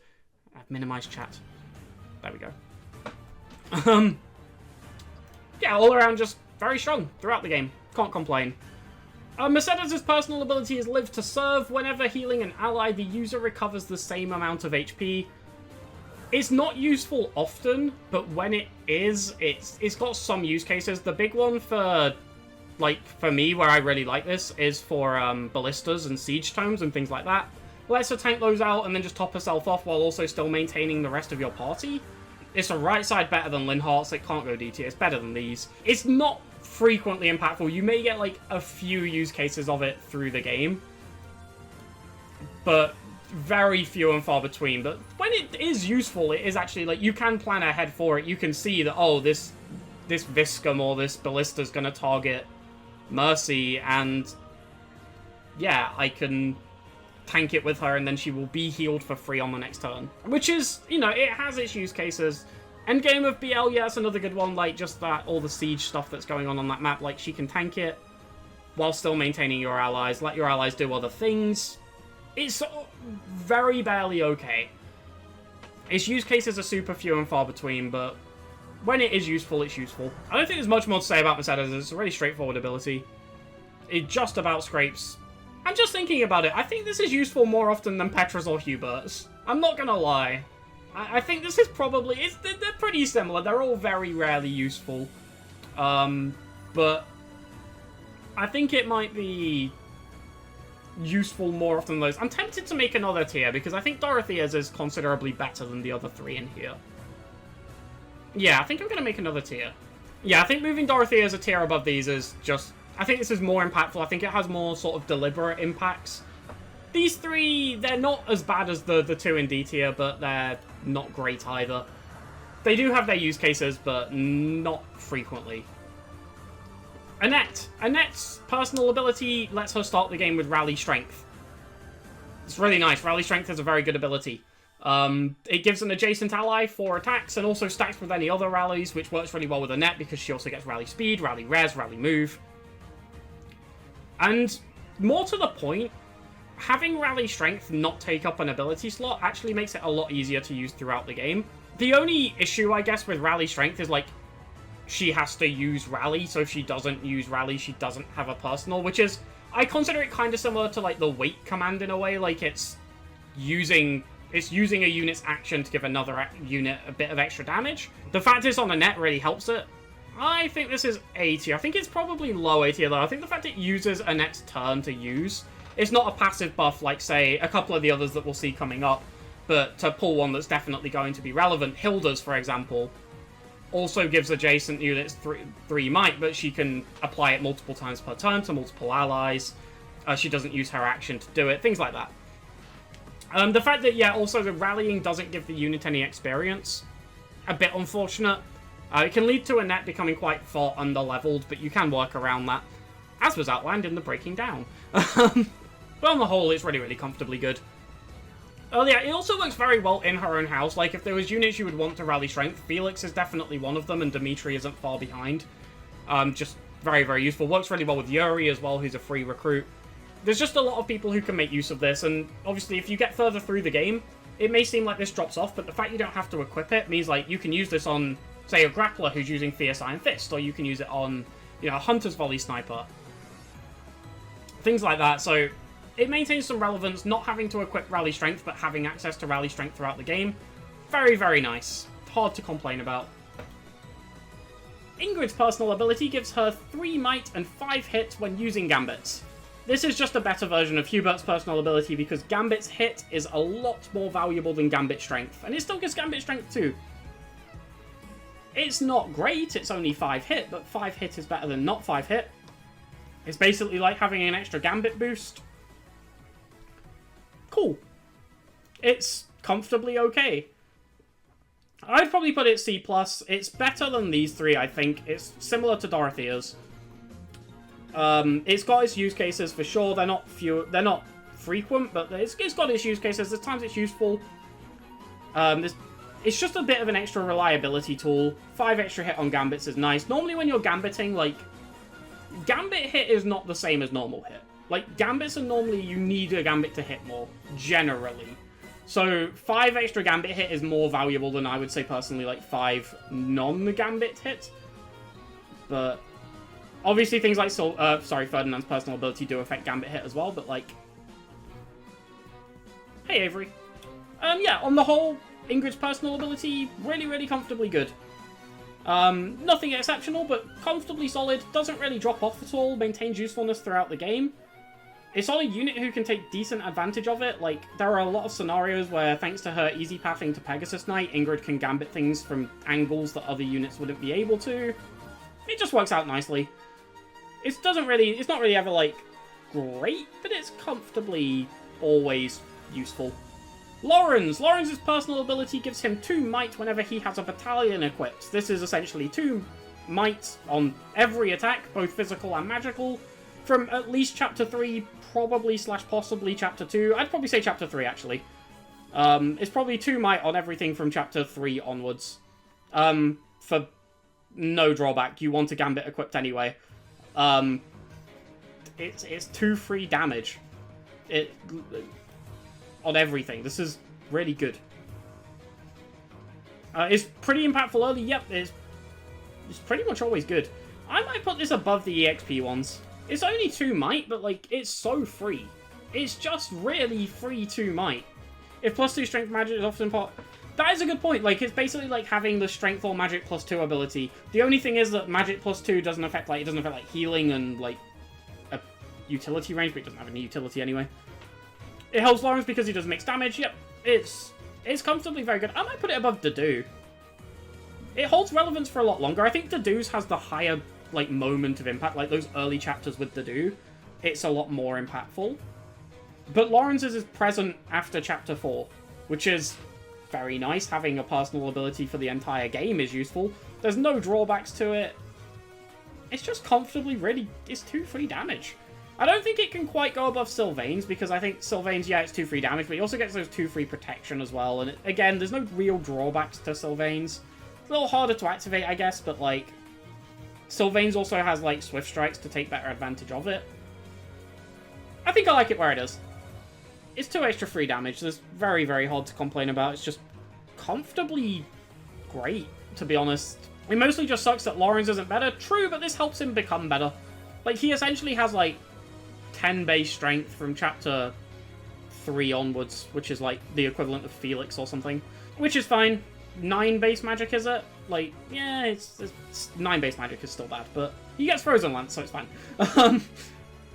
I've minimized chat. There we go. Yeah, all around just very strong throughout the game. Can't complain. Mercedes' personal ability is Live to Serve. Whenever healing an ally, the user recovers the same amount of HP. It's not useful often, but when it is, it's got some use cases. The big one for me, where I really like this, is for ballistas and siege tomes and things like that. Lets her tank those out and then just top herself off while also still maintaining the rest of your party. It's a right side better than Linhardt's. It can't go D tier. It's better than these. It's not frequently impactful. You may get like a few use cases of it through the game, but very few and far between. But when it is useful, it is actually like you can plan ahead for it. You can see that, oh, this Viscum or this Ballista's going to target Mercy, and yeah, I can tank it with her, and then she will be healed for free on the next turn. Which is, you know, it has its use cases. Endgame of BL, yeah, that's another good one, like, just that, all the siege stuff that's going on that map, like, she can tank it while still maintaining your allies, let your allies do other things. It's very barely okay. Its use cases are super few and far between, but when it is useful, it's useful. I don't think there's much more to say about Mercedes. It's a really straightforward ability. It just about scrapes. I'm just thinking about it. I think this is useful more often than Petra's or Hubert's. I'm not gonna lie. I think this is probably... They're pretty similar. They're all very rarely useful. But I think it might be useful more often than those. I'm tempted to make another tier because I think Dorothea's is considerably better than the other 3 in here. Yeah, I think I'm going to make another tier. Yeah, I think moving Dorothea's a tier above these is just... I think this is more impactful. I think it has more sort of deliberate impacts. These 3, they're not as bad as the 2 in D tier, but they're not great either. They do have their use cases, but not frequently. Annette. Annette's personal ability lets her start the game with Rally Strength. It's really nice. Rally Strength is a very good ability. It gives an adjacent ally 4 attacks and also stacks with any other rallies, which works really well with Annette because she also gets Rally Speed, Rally Res, Rally Move. And more to the point, having Rally Strength not take up an ability slot actually makes it a lot easier to use throughout the game. The only issue, I guess, with Rally Strength is, like, she has to use Rally, so if she doesn't use Rally, she doesn't have a personal, which is... I consider it kind of similar to, like, the Wait command in a way. Like, it's using a unit's action to give another unit a bit of extra damage. The fact it's on a net really helps it. I think this is A tier. I think it's probably low A tier, though. I think the fact it uses Annette's turn to use... It's not a passive buff like, say, a couple of the others that we'll see coming up, but to pull one that's definitely going to be relevant. Hilda's, for example. also gives adjacent units 3 might, but she can apply it multiple times per turn to multiple allies. She doesn't use her action to do it, things like that. The fact that, yeah, also the rallying doesn't give the unit any experience, a bit unfortunate. It can lead to a net becoming quite far under-leveled, but you can work around that, as was outlined in the Breaking Down. But on the whole, it's really, really comfortably good. Oh yeah, it also works very well in her own house. Like, if there was units you would want to rally strength, Felix is definitely one of them, and Dimitri isn't far behind. Just very, very useful. Works really well with Yuri as well, who's a free recruit. There's just a lot of people who can make use of this, and obviously if you get further through the game, it may seem like this drops off, but the fact you don't have to equip it means, like, you can use this on, say, a grappler who's using Fierce Iron Fist, or you can use it on, you know, a Hunter's Volley Sniper. Things like that, so it maintains some relevance, not having to equip Rally Strength, but having access to Rally Strength throughout the game. Very, very nice. Hard to complain about. Ingrid's personal ability gives her 3 might and 5 hit when using Gambits. This is just a better version of Hubert's personal ability because Gambit's hit is a lot more valuable than Gambit Strength, and it still gives Gambit Strength too. It's not great, it's only 5 hit, but 5 hit is better than not 5 hit. It's basically like having an extra Gambit boost. Cool. It's comfortably okay. I'd probably put it C+. It's better than these 3, I think. It's similar to Dorothea's. It's got its use cases for sure. They're not frequent, but it's got its use cases. There's times it's useful. It's just a bit of an extra reliability tool. 5 extra hit on Gambits is nice. Normally when you're Gambiting, like, Gambit hit is not the same as normal hit. Like, Gambits are normally, you need a Gambit to hit more, generally. So, 5 extra Gambit hit is more valuable than I would say personally, like, 5 non-Gambit hit. But, obviously things like, Ferdinand's personal ability do affect Gambit hit as well, but, like... Hey, Avery. Yeah, on the whole, Ingrid's personal ability, really, really comfortably good. Nothing exceptional, but comfortably solid, doesn't really drop off at all, maintains usefulness throughout the game. It's on a unit who can take decent advantage of it. Like, there are a lot of scenarios where, thanks to her easy pathing to Pegasus Knight, Ingrid can gambit things from angles that other units wouldn't be able to. It just works out nicely. It's not really ever, like, great, but it's comfortably always useful. Lawrence's personal ability gives him 2 might whenever he has a battalion equipped. This is essentially 2 might on every attack, both physical and magical, from at least Chapter 3, probably / possibly Chapter 2. I'd probably say Chapter 3, actually. It's probably 2 might on everything from Chapter 3 onwards. For no drawback. You want a Gambit equipped anyway. It's 2 free damage. On everything. This is really good. It's pretty impactful early. Yep, it's pretty much always good. I might put this above the EXP ones. It's only 2 might, but, like, it's so free. It's just really free 2 might. If +2 strength magic is often part... That is a good point. Like, it's basically like having the strength or magic +2 ability. The only thing is that magic +2 doesn't affect, like, healing and, like, a utility range, but it doesn't have any utility anyway. It helps Lawrence because he does mixed damage. Yep, it's comfortably very good. I might put it above Dedue. It holds relevance for a lot longer. I think Dedue's has the higher, like, moment of impact. Like, those early chapters with Dedue, it's a lot more impactful. But Lawrence's is present after Chapter 4, which is very nice. Having a personal ability for the entire game is useful. There's no drawbacks to it. It's just comfortably really... It's 2 free damage. I don't think it can quite go above Sylvain's, because I think Sylvain's, yeah, it's 2 free damage, but he also gets those 2 free protection as well. And again, there's no real drawbacks to Sylvain's. It's a little harder to activate, I guess, but, like, Sylvain's also has, like, Swift Strikes to take better advantage of it. I think I like it where it is. It's 2 extra free damage. There's very, very hard to complain about. It's just comfortably great, to be honest. It mostly just sucks that Lawrence isn't better. True, but this helps him become better. Like, he essentially has, like, 10 base strength from Chapter 3 onwards, which is, like, the equivalent of Felix or something. Which is fine. 9 base magic, is it? Like, yeah, it's 9 base magic is still bad, but he gets Frozen Lance, so it's fine.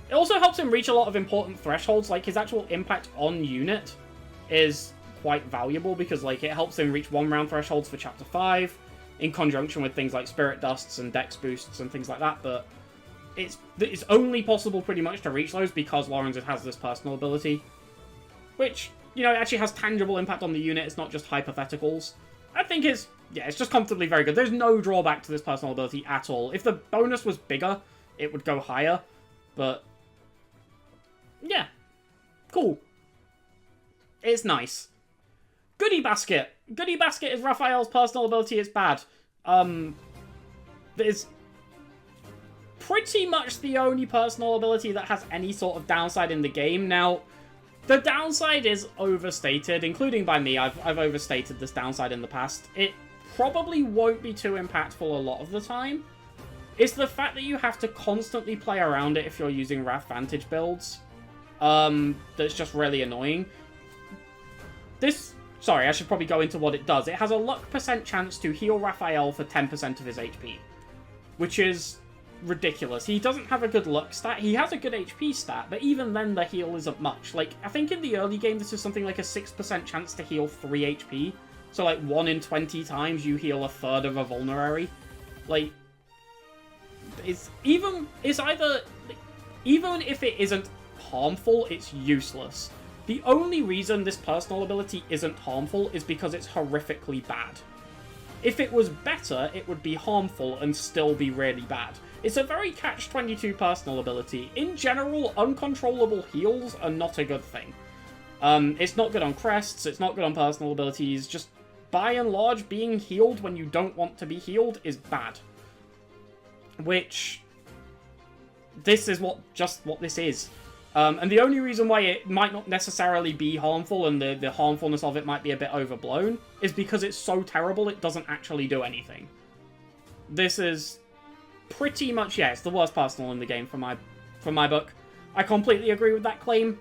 It also helps him reach a lot of important thresholds. Like, his actual impact on unit is quite valuable because, like, it helps him reach 1-round thresholds for Chapter 5, in conjunction with things like Spirit Dusts and Dex boosts and things like that, but it's only possible pretty much to reach those because Lawrence has this personal ability, which, you know, it actually has tangible impact on the unit. It's not just hypotheticals. I think it's just comfortably very good. There's no drawback to this personal ability at all. If the bonus was bigger, it would go higher, but yeah, cool. It's nice. Goodie Basket. Goodie Basket is Raphael's personal ability. It's bad. It's pretty much the only personal ability that has any sort of downside in the game. Now, the downside is overstated, including by me. I've overstated this downside in the past. It probably won't be too impactful a lot of the time. It's the fact that you have to constantly play around it if you're using Wrath Vantage builds. That's just really annoying. Sorry, I should probably go into what it does. It has a luck percent chance to heal Raphael for 10% of his HP, which is ridiculous. He doesn't have a good luck stat. He has a good HP stat, but even then the heal isn't much. Like, I think in the early game this is something like a 6% chance to heal 3 HP. So like 1 in 20 times you heal a third of a vulnerary. Like, even if it isn't harmful, it's useless. The only reason this personal ability isn't harmful is because it's horrifically bad. If it was better, it would be harmful and still be really bad. It's a very catch-22 personal ability. In general, uncontrollable heals are not a good thing. It's not good on crests, it's not good on personal abilities, just by and large, being healed when you don't want to be healed is bad. Which, this is what this is. And the only reason why it might not necessarily be harmful and the harmfulness of it might be a bit overblown is because it's so terrible it doesn't actually do anything. This is pretty much, yeah, it's the worst personal in the game from my book. I completely agree with that claim.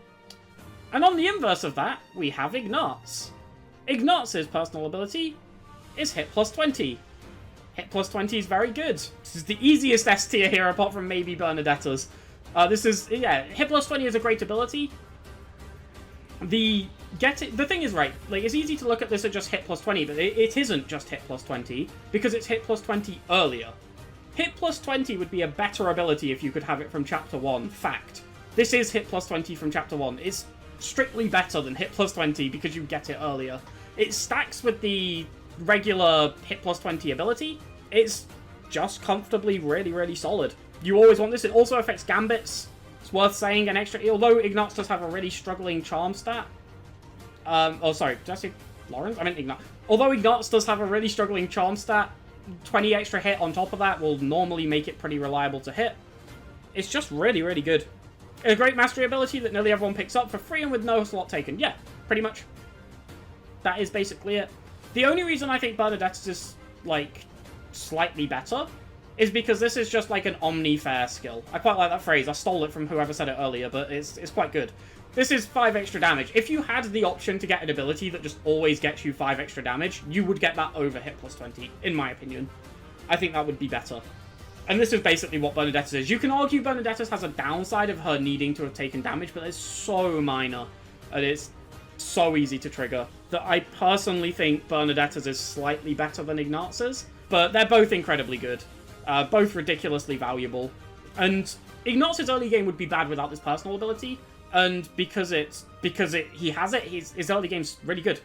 And on the inverse of that, we have Ignatz. Ignatz's personal ability is hit plus 20. Hit plus 20 is very good. This is the easiest S tier here apart from maybe Bernadetta's. Hit plus 20 is a great ability. The thing is, right, like, it's easy to look at this as just hit plus 20, but it isn't just hit plus 20, because it's hit plus 20 earlier. Hit plus 20 would be a better ability if you could have it from Chapter 1, fact. This is hit plus 20 from Chapter 1. It's strictly better than hit plus 20 because you get it earlier. It stacks with the regular hit plus 20 ability. It's just comfortably really, really solid. You always want this. It also affects Gambits. It's worth saying an extra... Although Ignatz does have a really struggling charm stat. Oh, sorry. Did I say Lawrence? I meant Ignatz. Although Ignatz does have a really struggling charm stat, 20 extra hit on top of that will normally make it pretty reliable to hit. It's just really, really good. A great mastery ability that nearly everyone picks up for free and with no slot taken. Yeah, pretty much. That is basically it. The only reason I think Bernadetta's is, like, slightly better is because this is just like an omni-fair skill. I quite like that phrase. I stole it from whoever said it earlier, but it's quite good. This is 5 extra damage. If you had the option to get an ability that just always gets you 5 extra damage, you would get that over hit plus 20, in my opinion. I think that would be better. And this is basically what Bernadetta's is. You can argue Bernadetta's has a downside of her needing to have taken damage, but it's so minor, and it's so easy to trigger, that I personally think Bernadetta's is slightly better than Ignatz's, but they're both incredibly good. Both ridiculously valuable. And Ignatz's early game would be bad without this personal ability, and because he has it, his early game's really good.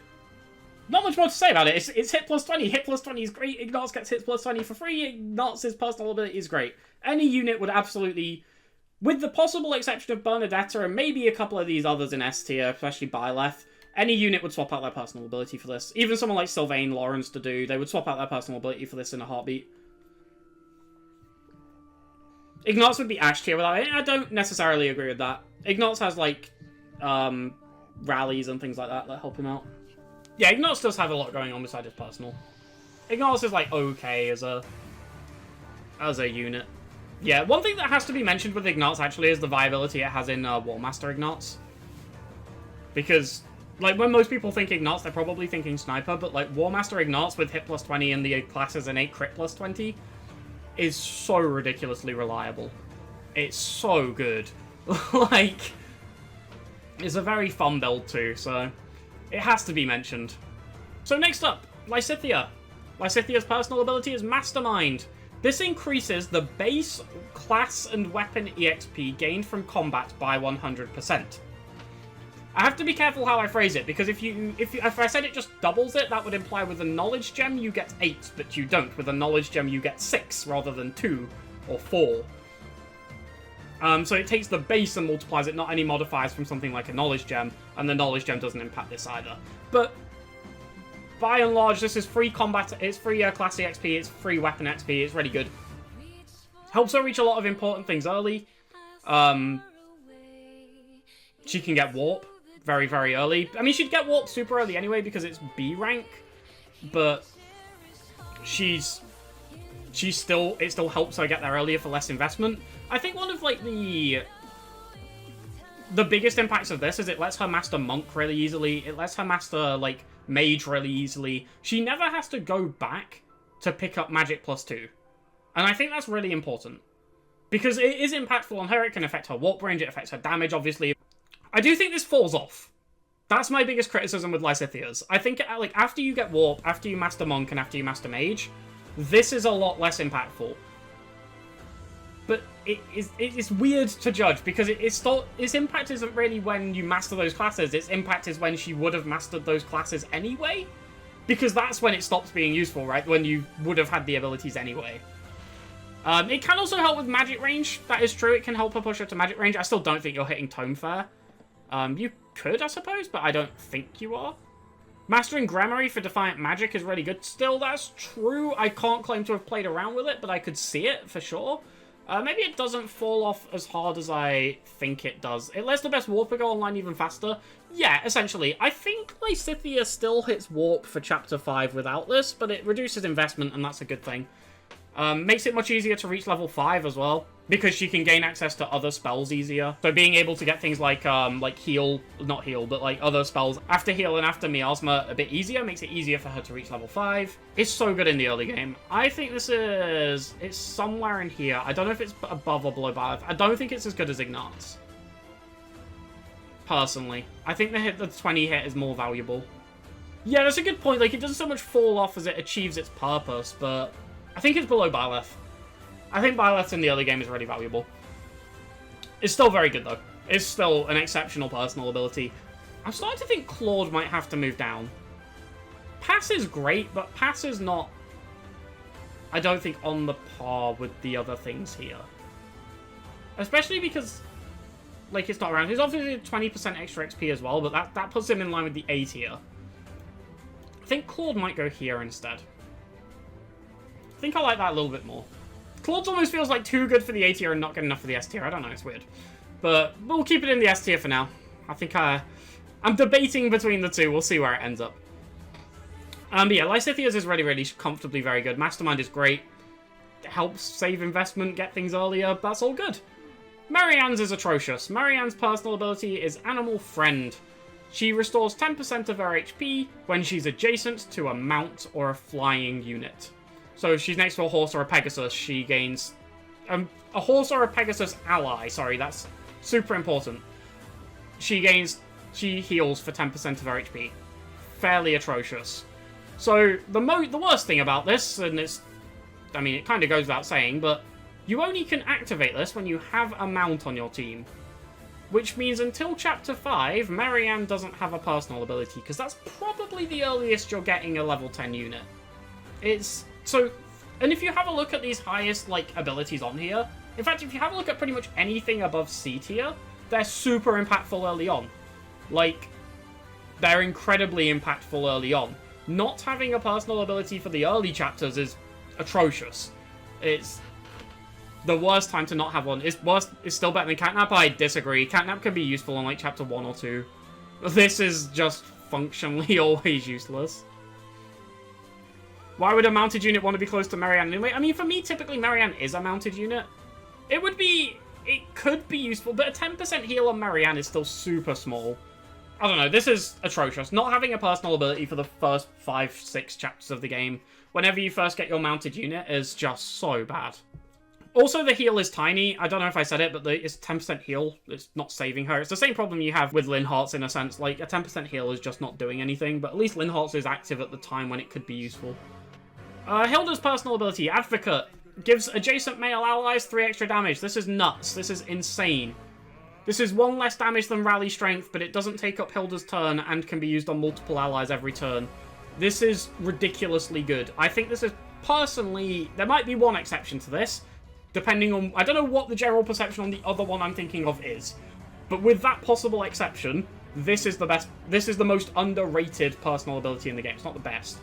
Not much more to say about it. It's hit plus 20. Hit plus 20 is great. Ignatz gets hit plus 20 for free. Ignatz's personal ability is great. Any unit would absolutely, with the possible exception of Bernadetta and maybe a couple of these others in S tier, especially Byleth, any unit would swap out their personal ability for this. Even someone like Sylvain Lawrence to do, they would swap out their personal ability for this in a heartbeat. Ignatz would be Ash tier without it. I don't necessarily agree with that. Ignatz has, like, rallies and things like that help him out. Yeah, Ignatz does have a lot going on beside his personal. Ignatz is, like, okay as a unit. Yeah, one thing that has to be mentioned with Ignatz, actually, is the viability it has in Warmaster Ignatz. Because, like, when most people think Ignatz, they're probably thinking Sniper, but, like, Warmaster Ignatz with hit plus 20 and the class's innate crit plus 20 is so ridiculously reliable. It's so good. Like, it's a very fun build too, so it has to be mentioned. So next up, Lysithea. Lysithia's personal ability is Mastermind. This increases the base class and weapon EXP gained from combat by 100%. I have to be careful how I phrase it, because if I said it just doubles it, that would imply with a knowledge gem you get 8, but you don't. With a knowledge gem you get 6, rather than 2 or 4. So it takes the base and multiplies it, not any modifiers from something like a knowledge gem, and the knowledge gem doesn't impact this either. But by and large, this is free combat, it's free class EXP, it's free weapon XP, it's really good. Helps her reach a lot of important things early. She can get warp very, very early. I mean, she'd get warp super early anyway because it's B rank, but it still helps her get there earlier for less investment. I think one of like the biggest impacts of this is it lets her master monk really easily. It lets her master like mage really easily. She never has to go back to pick up magic +2. And I think that's really important. Because it is impactful on her, it can affect her warp range, it affects her damage, obviously. I do think this falls off. That's my biggest criticism with Lysithia's. I think like after you get warp, after you master monk, and after you master mage, this is a lot less impactful. But it's weird to judge, because its impact isn't really when you master those classes, its impact is when she would have mastered those classes anyway. Because that's when it stops being useful, right? When you would have had the abilities anyway. It can also help with magic range, that is true, it can help her push her to magic range. I still don't think you're hitting tome fair. You could, I suppose, but I don't think you are. Mastering Gramarye for Defiant Magic is really good. Still, that's true. I can't claim to have played around with it, but I could see it for sure. Maybe it doesn't fall off as hard as I think it does. It lets the best Warper go online even faster. Yeah, essentially. I think Lysithia still hits Warp for Chapter 5 without this, but it reduces investment, and that's a good thing. Makes it much easier to reach level 5 as well, because she can gain access to other spells easier. So being able to get things like heal, not heal, but like other spells after heal and after miasma a bit easier, makes it easier for her to reach level 5. It's so good in the early game. I think it's somewhere in here. I don't know if it's above or below Byleth. I don't think it's as good as Ignatz. Personally. I think the 20 hit is more valuable. Yeah, that's a good point. Like, it doesn't so much fall off as it achieves its purpose, but I think it's below Byleth. I think Byleth in the early game is really valuable. It's still very good, though. It's still an exceptional personal ability. I'm starting to think Claude might have to move down. Pass is great, but Pass is not, I don't think, on the par with the other things here. Especially because, like, it's not around. He's obviously 20% extra XP as well, but that puts him in line with the A tier. I think Claude might go here instead. I think I like that a little bit more. Claude's almost feels like too good for the A tier and not good enough for the S tier. I don't know, it's weird. But we'll keep it in the S tier for now. I think I'm debating between the two. We'll see where it ends up. But yeah, Lysithia's is really, really comfortably very good. Mastermind is great. It helps save investment, get things earlier. That's all good. Marianne's is atrocious. Marianne's personal ability is Animal Friend. She restores 10% of her HP when she's adjacent to a mount or a flying unit. So if she's next to a horse or a Pegasus, she gains a horse or a Pegasus ally. Sorry, that's super important. She heals for 10% of her HP. Fairly atrocious. So the worst thing about this, and it kind of goes without saying, but you only can activate this when you have a mount on your team. Which means until Chapter 5, Marianne doesn't have a personal ability, because that's probably the earliest you're getting a level 10 unit. And if you have a look at these highest, abilities on here, in fact, if you have a look at pretty much anything above C tier, they're super impactful early on. They're incredibly impactful early on. Not having a personal ability for the early chapters is atrocious. It's the worst time to not have one. It's still better than Catnap. I disagree. Catnap can be useful on, Chapter 1 or 2. This is just functionally always useless. Why would a mounted unit want to be close to Marianne anyway? I mean, for me, typically, Marianne is a mounted unit. It could be useful, but a 10% heal on Marianne is still super small. I don't know, this is atrocious. Not having a personal ability for the first 5-6 chapters of the game, whenever you first get your mounted unit, is just so bad. Also, the heal is tiny. I don't know if I said it, but it's 10% heal. It's not saving her. It's the same problem you have with Linhart's in a sense. A 10% heal is just not doing anything, but at least Linhart's is active at the time when it could be useful. Hilda's personal ability, Advocate, gives adjacent male allies 3 extra damage. This is nuts. This is insane. This is 1 less damage than Rally Strength, but it doesn't take up Hilda's turn and can be used on multiple allies every turn. This is ridiculously good. I think this is, personally, there might be one exception to this, depending on, I don't know what the general perception on the other one I'm thinking of is, but with that possible exception, this is the best, this is the most underrated personal ability in the game. It's not the best,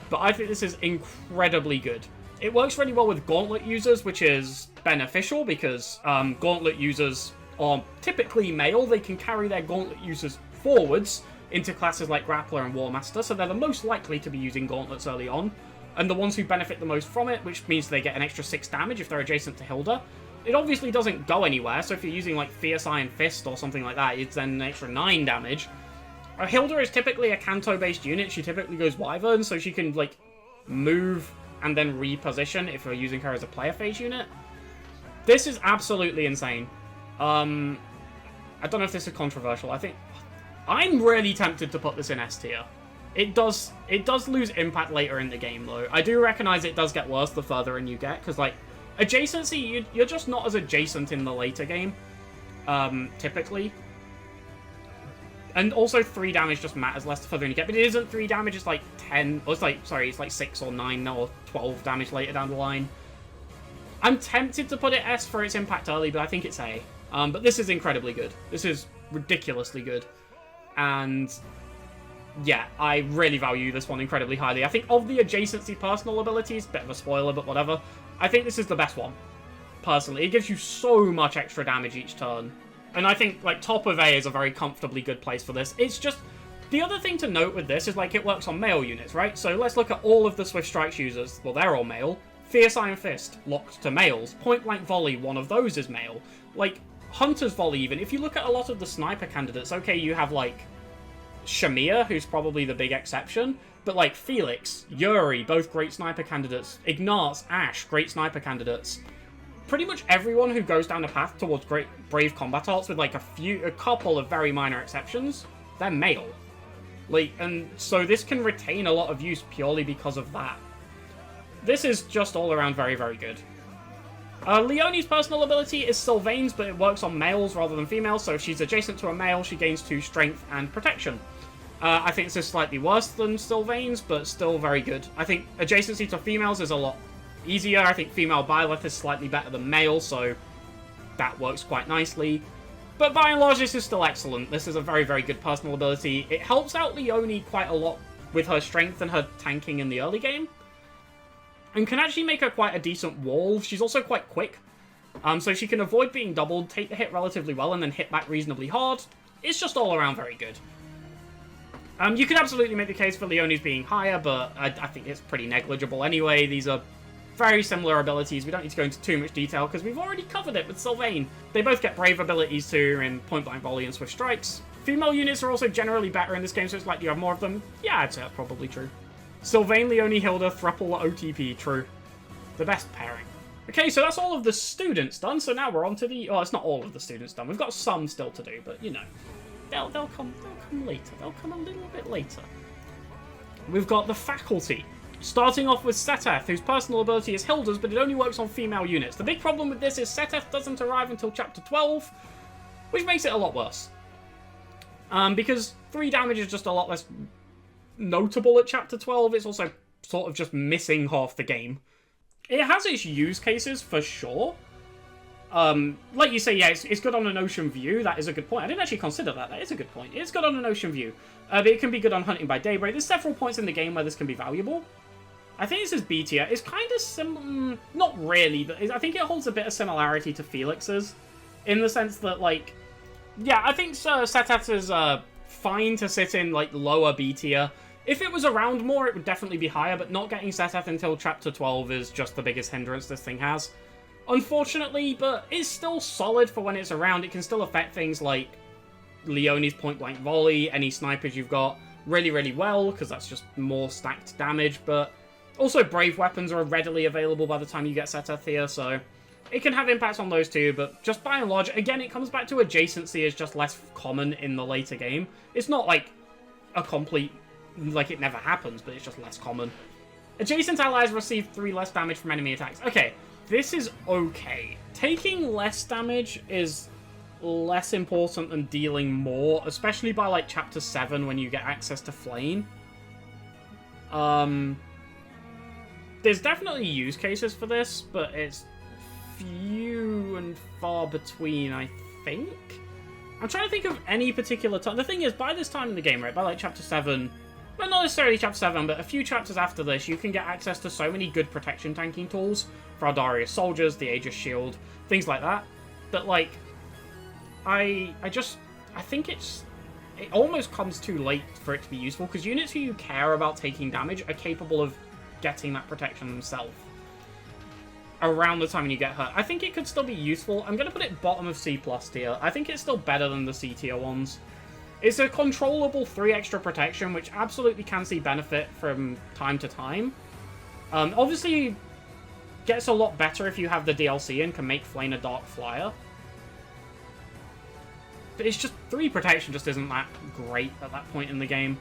but I think this is incredibly good. It works really well with Gauntlet users, which is beneficial because Gauntlet users are typically male. They can carry their Gauntlet users forwards into classes like Grappler and War Master, so they're the most likely to be using Gauntlets early on, and the ones who benefit the most from it, which means they get an extra 6 damage if they're adjacent to Hilda. It obviously doesn't go anywhere, so if you're using like Fierce Iron Fist or something like that, it's then an extra 9 damage. Hilda is typically a Kanto-based unit. She typically goes Wyvern, so she can like move and then reposition if you're using her as a player phase unit. This is absolutely insane. I don't know if this is controversial. I think I'm really tempted to put this in S tier. It does lose impact later in the game, though. I do recognize it does get worse the further in you get, because like adjacency, you're just not as adjacent in the later game, typically. And also 3 damage just matters less the further in you get, but it isn't 3 damage, it's like 10, or it's like, sorry, it's like 6 or 9 or 12 damage later down the line. I'm tempted to put it S for its impact early, but I think it's A. But this is incredibly good. This is ridiculously good. And yeah, I really value this one incredibly highly. I think of the adjacency personal abilities, bit of a spoiler, but whatever, I think this is the best one, personally. It gives you so much extra damage each turn. And I think, like, top of A is a very comfortably good place for this. It's just, the other thing to note with this is, like, it works on male units, right? So let's look at all of the Swift Strikes users. Well, they're all male. Fierce Iron Fist, locked to males. Point Blank Volley, one of those is male. Like, Hunter's Volley even, if you look at a lot of the sniper candidates, okay, you have, like, Shamir, who's probably the big exception, but, like, Felix, Yuri, both great sniper candidates. Ignatz, Ash, great sniper candidates. Pretty much everyone who goes down the path towards great brave combat arts, with like a couple of very minor exceptions, they're male. Like, and so this can retain a lot of use purely because of that. This is just all around very, very good. Leonie's personal ability is Sylvain's, but it works on males rather than females, so if she's adjacent to a male, she gains 2 strength and protection. I think this is slightly worse than Sylvain's, but still very good. I think adjacency to females is a lot easier. I think female Byleth is slightly better than male, so that works quite nicely. But by and large, this is still excellent. This is a very, very good personal ability. It helps out Leonie quite a lot with her strength and her tanking in the early game, and can actually make her quite a decent wall. She's also quite quick, so she can avoid being doubled, take the hit relatively well, and then hit back reasonably hard. It's just all around very good. You could absolutely make the case for Leonie's being higher, but I think it's pretty negligible anyway. These are very similar abilities. We don't need to go into too much detail because we've already covered it with Sylvain. They both get brave abilities too in Point Blank Volley and Swift Strikes. Female units are also generally better in this game, so it's likely you have more of them. Yeah, I'd say that's probably true. Sylvain, Leonie, Hilda, Thruple, OTP, true. The best pairing. Okay, so that's all of the students done, so now we're on to the... Oh, it's not all of the students done. We've got some still to do, but, you know, they'll come later. They'll come a little bit later. We've got the faculty. Starting off with Seteth, whose personal ability is Hilda's, but it only works on female units. The big problem with this is Seteth doesn't arrive until Chapter 12, which makes it a lot worse. Because 3 damage is just a lot less notable at Chapter 12. It's also sort of just missing half the game. It has its use cases, for sure. Like you say, yeah, it's good on an ocean view. That is a good point. I didn't actually consider that. That is a good point. It's good on an ocean view. But it can be good on hunting by daybreak. There's several points in the game where this can be valuable. I think this is B tier. It's kind of similar... Not really, but I think it holds a bit of similarity to Felix's. In the sense that, like... Yeah, I think Seteth is fine to sit in, like, lower B tier. If it was around more, it would definitely be higher, but not getting Seteth until Chapter 12 is just the biggest hindrance this thing has. Unfortunately, but it's still solid for when it's around. It can still affect things like Leonie's Point Blank Volley, any snipers you've got, really, really well, because that's just more stacked damage, but also brave weapons are readily available by the time you get Seteth here, so it can have impacts on those too, but just by and large, again, it comes back to adjacency is just less common in the later game. It's not like a complete, like it never happens, but it's just less common. Adjacent allies receive 3 less damage from enemy attacks. Okay, this is okay. Taking less damage is less important than dealing more, especially by, like, Chapter 7 when you get access to Flame. There's definitely use cases for this, but it's few and far between, I think. I'm trying to think of any particular time. The thing is, by this time in the game, right, by, like, Chapter 7... Well, not necessarily Chapter 7, but a few chapters after this, you can get access to so many good protection tanking tools for Aldaria's soldiers, the Aegis Shield, things like that, that, like, I think it almost comes too late for it to be useful, because units who you care about taking damage are capable of getting that protection themselves around the time when you get hurt. I think it could still be useful. I'm going to put it bottom of C+ tier. I think it's still better than the C tier ones. It's a controllable 3 extra protection, which absolutely can see benefit from time to time. Obviously, gets a lot better if you have the DLC and can make Flame a Dark Flyer. But it's just 3 protection just isn't that great at that point in the game.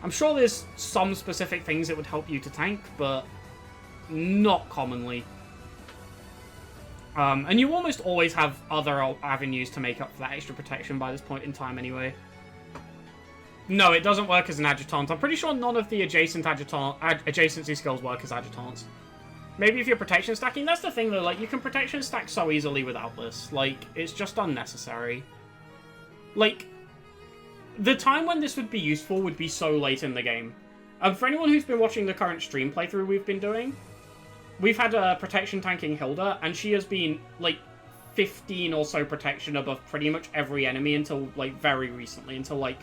I'm sure there's some specific things that would help you to tank, but not commonly. And you almost always have other avenues to make up for that extra protection by this point in time anyway. No, it doesn't work as an adjutant. I'm pretty sure none of the adjacency skills work as adjutants. Maybe if you're protection stacking. That's the thing though, like, you can protection stack so easily without this. Like, it's just unnecessary. Like, the time when this would be useful would be so late in the game. For anyone who's been watching the current stream playthrough we've been doing, we've had a protection tanking Hilda, and she has been, like, 15 or so protection above pretty much every enemy until, like, very recently. Until, like,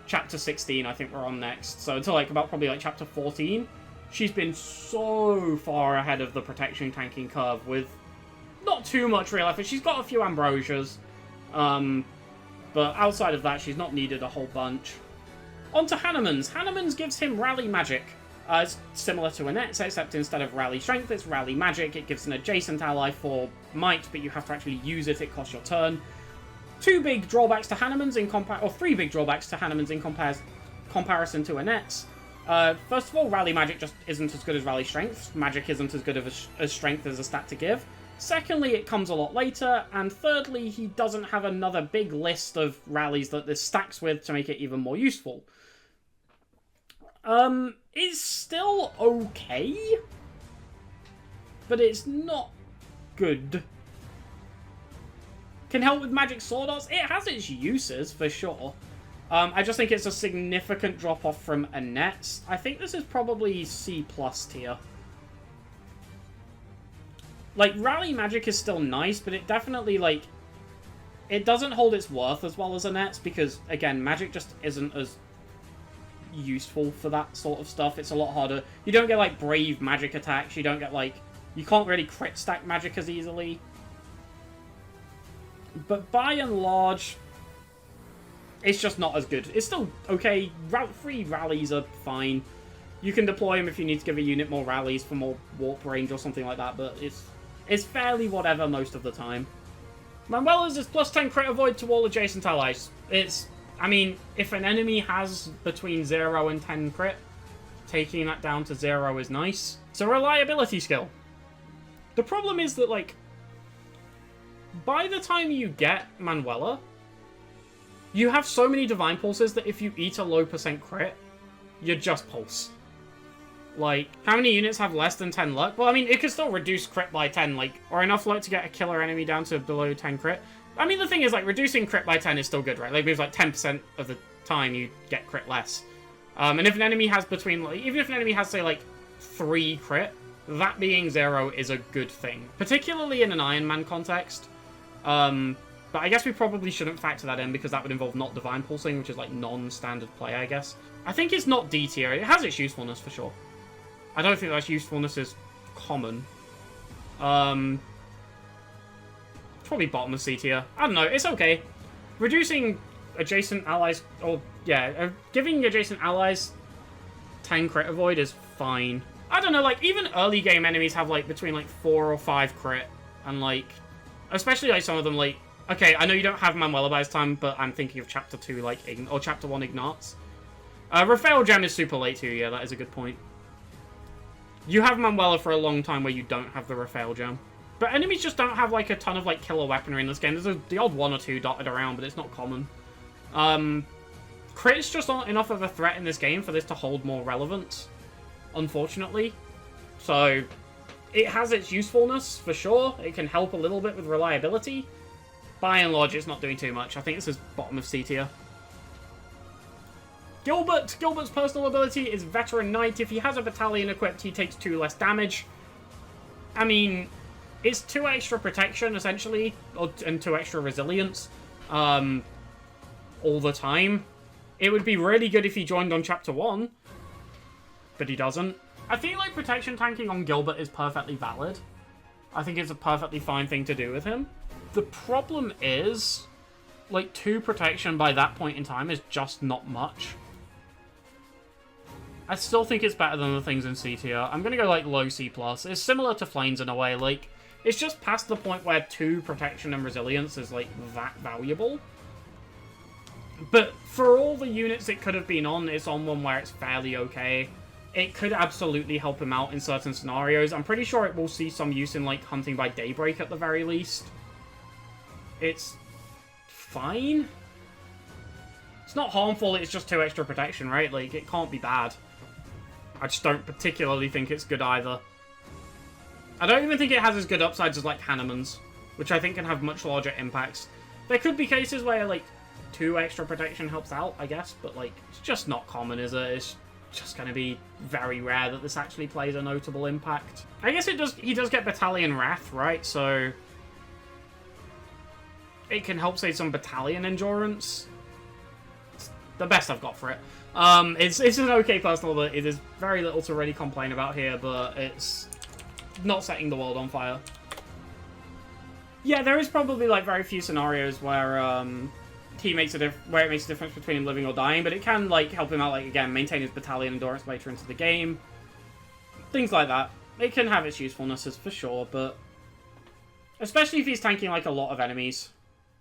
Chapter 16, I think we're on next. So until, like, about probably, like, Chapter 14, she's been so far ahead of the protection tanking curve with not too much real effort. She's got a few Ambrosias, but outside of that, she's not needed a whole bunch. On to Hanneman's. Hanneman's gives him Rally Magic. It's similar to Annette's, except instead of Rally Strength, it's Rally Magic. It gives an adjacent ally for Might, but you have to actually use it. It costs your turn. 2 big drawbacks to Hanneman's or 3 big drawbacks to Hanneman's in comparison to Annette's. First of all, Rally Magic just isn't as good as Rally Strength. Magic isn't as good as Strength as a stat to give. Secondly, it comes a lot later. And thirdly, he doesn't have another big list of rallies that this stacks with to make it even more useful. It's still okay, but it's not good. Can help with magic sword arts. It has its uses, for sure. I just think it's a significant drop-off from Annette's. I think this is probably C+ tier. Like, Rally Magic is still nice, but it definitely, like... It doesn't hold its worth as well as Annette's, because, again, magic just isn't as useful for that sort of stuff. It's a lot harder. You don't get, like, brave magic attacks. You don't get, like... You can't really crit stack magic as easily. But by and large, it's just not as good. It's still okay. Free rallies are fine. You can deploy them if you need to give a unit more rallies for more warp range or something like that, but it's fairly whatever most of the time. Manuela's is plus 10 crit avoid to all adjacent allies. I mean, if an enemy has between 0 and 10 crit, taking that down to 0 is nice. It's a reliability skill. The problem is that, like, by the time you get Manuela, you have so many Divine Pulses that if you eat a low % crit, you just pulse. Like, how many units have less than 10 luck? Well, I mean, it could still reduce crit by 10, like, or enough luck to get a killer enemy down to below 10 crit. I mean, the thing is, like, reducing crit by 10 is still good, right? Like, it moves, like, 10% of the time you get crit less. And if an enemy has between, like, even if an enemy has, say, like, 3 crit, that being 0 is a good thing. Particularly in an Iron Man context. But I guess we probably shouldn't factor that in because that would involve not Divine Pulsing, which is like non-standard play, I guess. I think it's not D tier. It has its usefulness for sure. I don't think that usefulness is common. Probably bottom of C tier. I don't know. It's okay. Reducing adjacent allies, or yeah, giving adjacent allies 10 crit avoid is fine. I don't know, like, even early game enemies have, like, between, like, 4 or 5 crit, and, like, especially, like, some of them, like, okay, I know you don't have Manuela by this time, but I'm thinking of Chapter 2, like, or Chapter 1 Ignatz. Raphael Gem is super late too, yeah, that is a good point. You have Manuela for a long time where you don't have the Raphael gem. But enemies just don't have, like, a ton of, like, killer weaponry in this game. There's the odd one or two dotted around, but it's not common. Crits just aren't enough of a threat in this game for this to hold more relevance, unfortunately. So, it has its usefulness, for sure. It can help a little bit with reliability. By and large, it's not doing too much. I think this is bottom of C tier. Gilbert's personal ability is Veteran Knight. If he has a battalion equipped, he takes 2 less damage. I mean, it's 2 extra protection, essentially, and 2 extra resilience, all the time. It would be really good if he joined on Chapter 1, but he doesn't. I feel like protection tanking on Gilbert is perfectly valid. I think it's a perfectly fine thing to do with him. The problem is, like, 2 protection by that point in time is just not much. I still think it's better than the things in C tier. I'm gonna go, like, low C+. It's similar to Flames in a way. Like, it's just past the point where 2 protection and resilience is, like, that valuable. But for all the units it could have been on, it's on one where it's fairly okay. It could absolutely help him out in certain scenarios. I'm pretty sure it will see some use in, like, Hunting by Daybreak at the very least. It's fine. It's not harmful, it's just 2 extra protection, right? Like, it can't be bad. I just don't particularly think it's good either. I don't even think it has as good upsides as, like, Hanneman's, which I think can have much larger impacts. There could be cases where, like, 2 extra protection helps out, I guess, but, like, it's just not common, is it? It's just going to be very rare that this actually plays a notable impact. I guess he does get Battalion Wrath, right? So it can help save some Battalion Endurance. It's the best I've got for it. It's an okay personal ability. There's very little to really complain about here, but it's not setting the world on fire. Yeah, there is probably, like, very few scenarios where it makes a difference between him living or dying, but it can, like, help him out, like, again, maintain his battalion endurance later into the game. Things like that. It can have its usefulnesses for sure, but especially if he's tanking, like, a lot of enemies.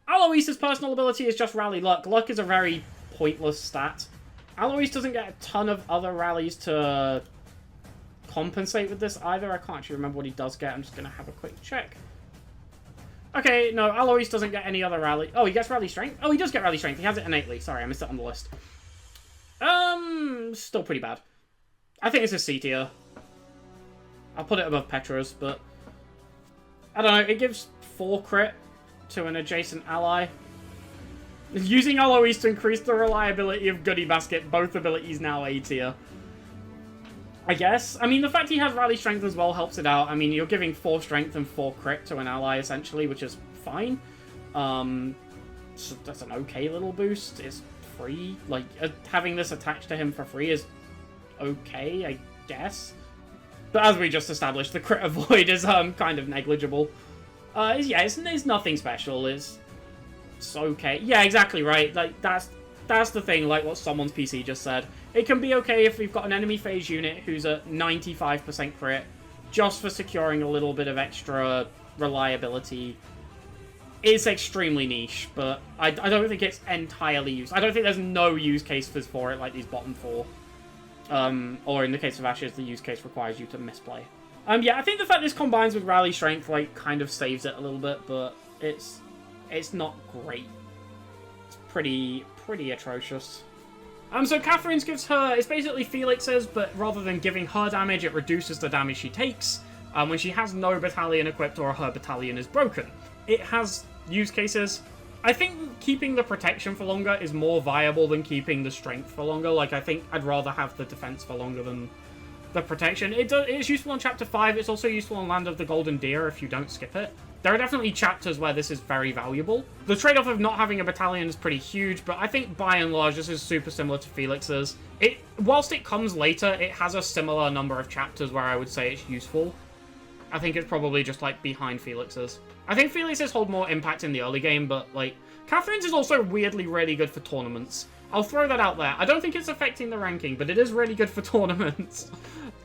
Alois's personal ability is just Rally Luck. Luck is a very pointless stat. Alois doesn't get a ton of other rallies to compensate with this either. I can't actually remember what he does get. I'm just going to have a quick check. Okay, no, Alois doesn't get any other rally. Oh, he gets Rally Strength? Oh, he does get Rally Strength. He has it innately. Sorry, I missed it on the list. Still pretty bad. I think it's a C tier. I'll put it above Petra's, but I don't know. It gives 4 crit to an adjacent ally. Using Alois to increase the reliability of Goodie Basket, both abilities now A tier. I guess. I mean, the fact he has Rally Strength as well helps it out. I mean, you're giving 4 Strength and 4 Crit to an ally, essentially, which is fine. So that's an okay little boost. It's free. Like, having this attached to him for free is okay, I guess. But as we just established, the Crit Avoid is kind of negligible. Yeah, it's nothing special. It's okay. Yeah, exactly right. Like, that's the thing, like what someone's PC just said. It can be okay if we've got an enemy phase unit who's at 95% crit, just for securing a little bit of extra reliability. It's extremely niche, but I don't think it's entirely used. I don't think there's no use case for it, like these bottom 4. Or in the case of Ashes, the use case requires you to misplay. Yeah, I think the fact this combines with Rally Strength, like, kind of saves it a little bit, but it's not great. It's pretty atrocious. So Catherine's gives her, it's basically Felix's, but rather than giving her damage, it reduces the damage she takes when she has no battalion equipped or her battalion is broken. It has use cases. I think keeping the protection for longer is more viable than keeping the strength for longer. Like, I think I'd rather have the defense for longer than the protection. It's useful on Chapter 5. It's also useful on Land of the Golden Deer if you don't skip it. There are definitely chapters where this is very valuable. The trade-off of not having a battalion is pretty huge, but I think by and large this is super similar to Felix's. Whilst it comes later, it has a similar number of chapters where I would say it's useful. I think it's probably just, like, behind Felix's. I think Felix's hold more impact in the early game, but, like, Catherine's is also weirdly really good for tournaments. I'll throw that out there. I don't think it's affecting the ranking, but it is really good for tournaments.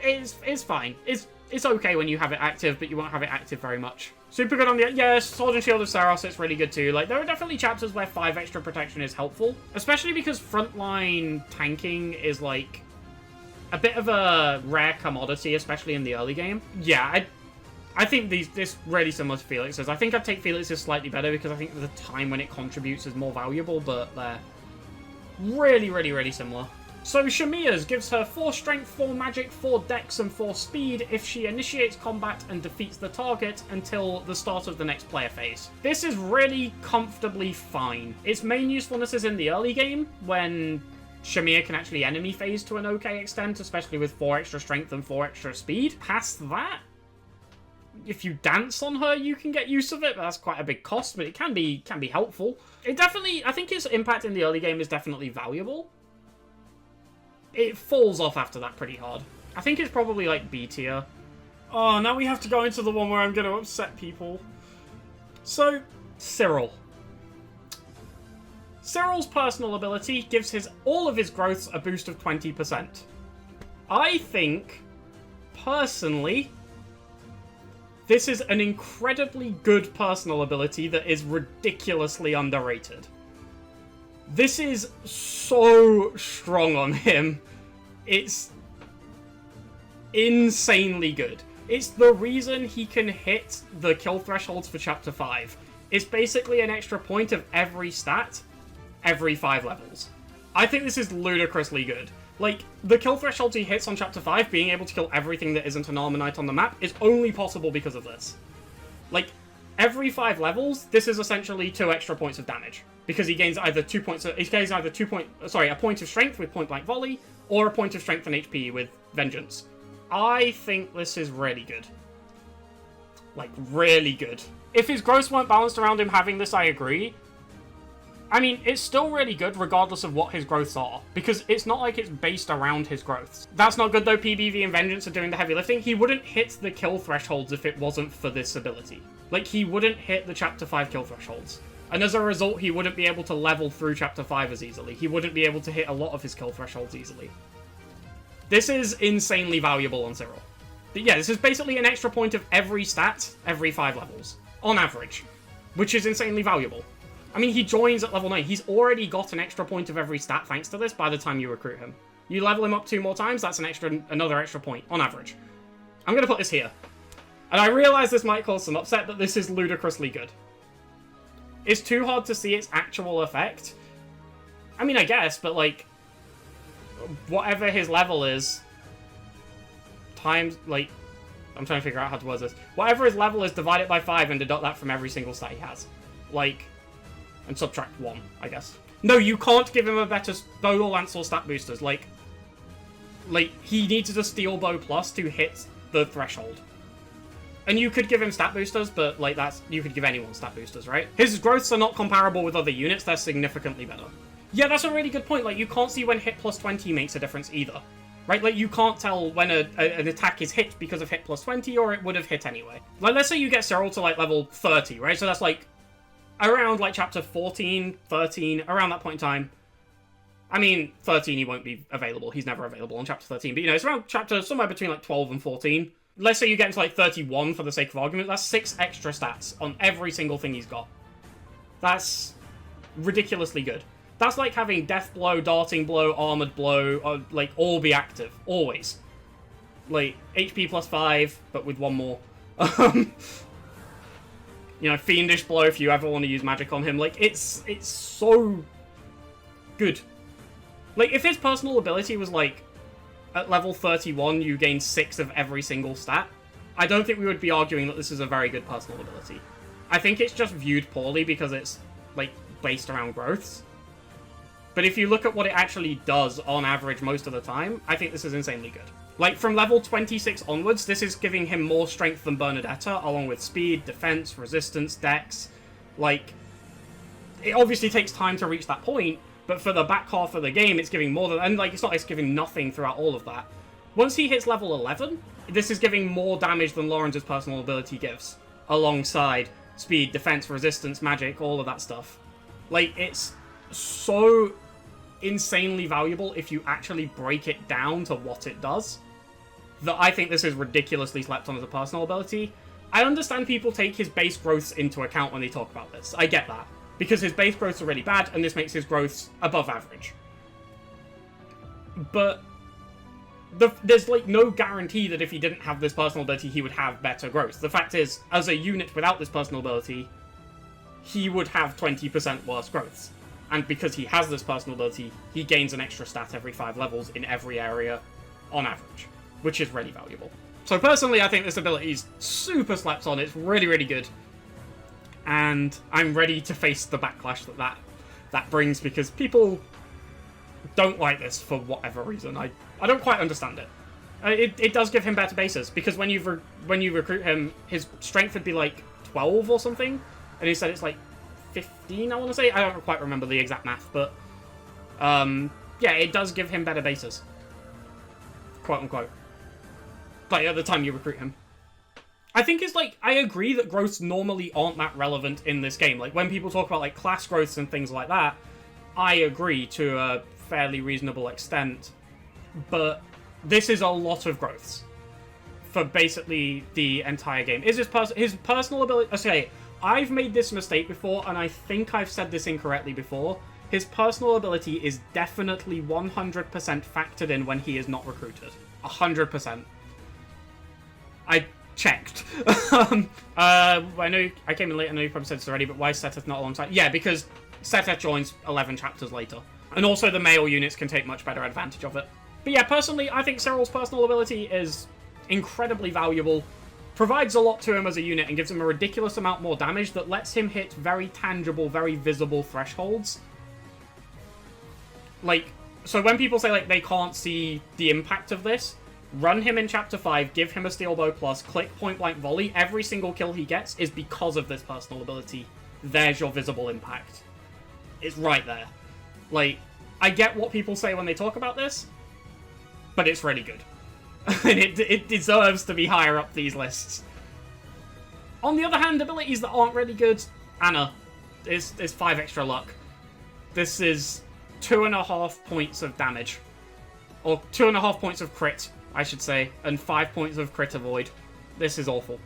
It's fine. It's okay when you have it active, but you won't have it active very much. Super good on the... Yeah, Sword and Shield of Saros, it's really good too. Like, there are definitely chapters where 5 extra protection is helpful. Especially because frontline tanking is, like, a bit of a rare commodity, especially in the early game. Yeah, I think this really similar to Felix's. I think I'd take Felix's slightly better because I think the time when it contributes is more valuable, but they're really, really, really similar. So Shamiya's gives her 4 strength, 4 magic, 4 dex, and 4 speed if she initiates combat and defeats the target until the start of the next player phase. This is really comfortably fine. Its main usefulness is in the early game, when Shamiya can actually enemy phase to an okay extent, especially with 4 extra strength and 4 extra speed. Past that, if you dance on her, you can get use of it, but that's quite a big cost, but it can be helpful. It definitely, I think its impact in the early game is definitely valuable. It falls off after that pretty hard. I think it's probably like B tier. Oh, now we have to go into the one where I'm going to upset people. So, Cyril. Cyril's personal ability gives all of his growths a boost of 20%. I think, personally, this is an incredibly good personal ability that is ridiculously underrated. This is so strong on him. It's insanely good. It's the reason he can hit the kill thresholds for Chapter 5. It's basically an extra point of every stat, every 5 levels. I think this is ludicrously good. Like, the kill thresholds he hits on Chapter 5, being able to kill everything that isn't an Armonite on the map, is only possible because of this. Like, every 5 levels, this is essentially 2 extra points of damage. Because he gains either a point of strength with point blank volley, or a point of strength and HP with vengeance. I think this is really good. Like, really good. If his growths weren't balanced around him having this, I agree. I mean, it's still really good regardless of what his growths are, because it's not like it's based around his growths. That's not good though. PBV and Vengeance are doing the heavy lifting. He wouldn't hit the kill thresholds if it wasn't for this ability. Like, he wouldn't hit the Chapter 5 kill thresholds. And as a result, he wouldn't be able to level through Chapter 5 as easily. He wouldn't be able to hit a lot of his kill thresholds easily. This is insanely valuable on Cyril. But yeah, this is basically an extra point of every stat, every 5 levels. On average. Which is insanely valuable. I mean, he joins at level 9. He's already got an extra point of every stat thanks to this by the time you recruit him. You level him up 2 more times, that's another extra point, on average. I'm going to put this here. And I realize this might cause some upset, but this is ludicrously good. It's too hard to see its actual effect. I mean, I guess, but like, whatever his level is, times, like, I'm trying to figure out how to word this. Whatever his level is, divide it by 5 and deduct that from every single stat he has. Like, and subtract 1, I guess. No, you can't give him a better bow or lance or stat boosters. Like, he needs a steel bow plus to hit the threshold. And you could give him stat boosters, but, like, you could give anyone stat boosters, right? His growths are not comparable with other units, they're significantly better. Yeah, that's a really good point. Like, you can't see when hit plus 20 makes a difference either. Right? Like, you can't tell when an attack is hit because of hit plus 20, or it would have hit anyway. Like, let's say you get Cyril to, like, level 30, right? So that's, like, around, like, chapter 14, 13, around that point in time. I mean, 13 he won't be available. He's never available on chapter 13. But, you know, it's around chapter somewhere between, like, 12 and 14. Let's say you get into, like, 31 for the sake of argument. That's 6 extra stats on every single thing he's got. That's ridiculously good. That's like having Death Blow, Darting Blow, Armored Blow, like, all be active. Always. Like, HP plus 5, but with 1 more. You know, Fiendish Blow if you ever want to use magic on him. Like, it's so good. Like, if his personal ability was, like, at level 31, you gain 6 of every single stat, I don't think we would be arguing that this is a very good personal ability. I think it's just viewed poorly because it's, like, based around growths. But if you look at what it actually does on average most of the time, I think this is insanely good. Like, from level 26 onwards, this is giving him more strength than Bernadetta, along with speed, defense, resistance, dex. Like, it obviously takes time to reach that point, but for the back half of the game, it's giving more than... And, like, it's not like it's giving nothing throughout all of that. Once he hits level 11, this is giving more damage than Lawrence's personal ability gives. Alongside speed, defense, resistance, magic, all of that stuff. Like, it's so insanely valuable if you actually break it down to what it does, that I think this is ridiculously slept on as a personal ability. I understand people take his base growths into account when they talk about this. I get that. Because his base growths are really bad, and this makes his growths above average. But there's, like, no guarantee that if he didn't have this personal ability, he would have better growth. The fact is, as a unit without this personal ability, he would have 20% worse growths. And because he has this personal ability, he gains an extra stat every 5 levels in every area, on average, which is really valuable. So personally, I think this ability is super slept on. It's really, really good. And I'm ready to face the backlash that brings, because people don't like this for whatever reason. I don't quite understand it. It does give him better bases, because when you recruit him, his strength would be like 12 or something, and he said it's like 15, I want to say. I don't quite remember the exact math, but yeah, it does give him better bases, quote unquote. Like at the time you recruit him. I think it's like, I agree that growths normally aren't that relevant in this game. Like when people talk about like class growths and things like that, I agree to a fairly reasonable extent, but this is a lot of growths for basically the entire game. Is his personal ability... Okay, I've made this mistake before, and I think I've said this incorrectly before. His personal ability is definitely 100% factored in when he is not recruited. 100%. I checked. I know I came in late, I know you probably said this already, but why is Seteth not alongside? Yeah, because Seteth joins 11 chapters later. And also the male units can take much better advantage of it. But yeah, personally, I think Cyril's personal ability is incredibly valuable, provides a lot to him as a unit, and gives him a ridiculous amount more damage that lets him hit very tangible, very visible thresholds. Like, so when people say, like, they can't see the impact of this, run him in Chapter 5, give him a Steel Bow Plus, click point-blank volley, every single kill he gets is because of this personal ability. There's your visible impact. It's right there. Like, I get what people say when they talk about this, but it's really good. And it deserves to be higher up these lists. On the other hand, abilities that aren't really good, Anna is 5 extra luck. This is 2.5 points of damage. Or 2.5 points of crit, I should say, and 5 points of crit avoid. This is awful.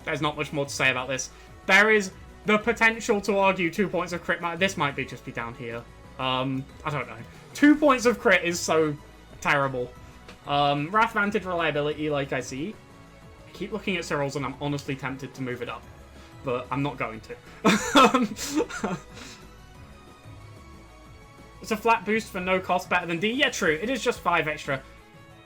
There's not much more to say about this. There is the potential to argue 2 points of crit. This might just be down here. I don't know. 2 points of crit is so terrible. Wrath Vantage reliability, like I see. I keep looking at Cyril's and I'm honestly tempted to move it up, but I'm not going to. It's a flat boost for no cost, better than D. Yeah, true. It is just 5 extra.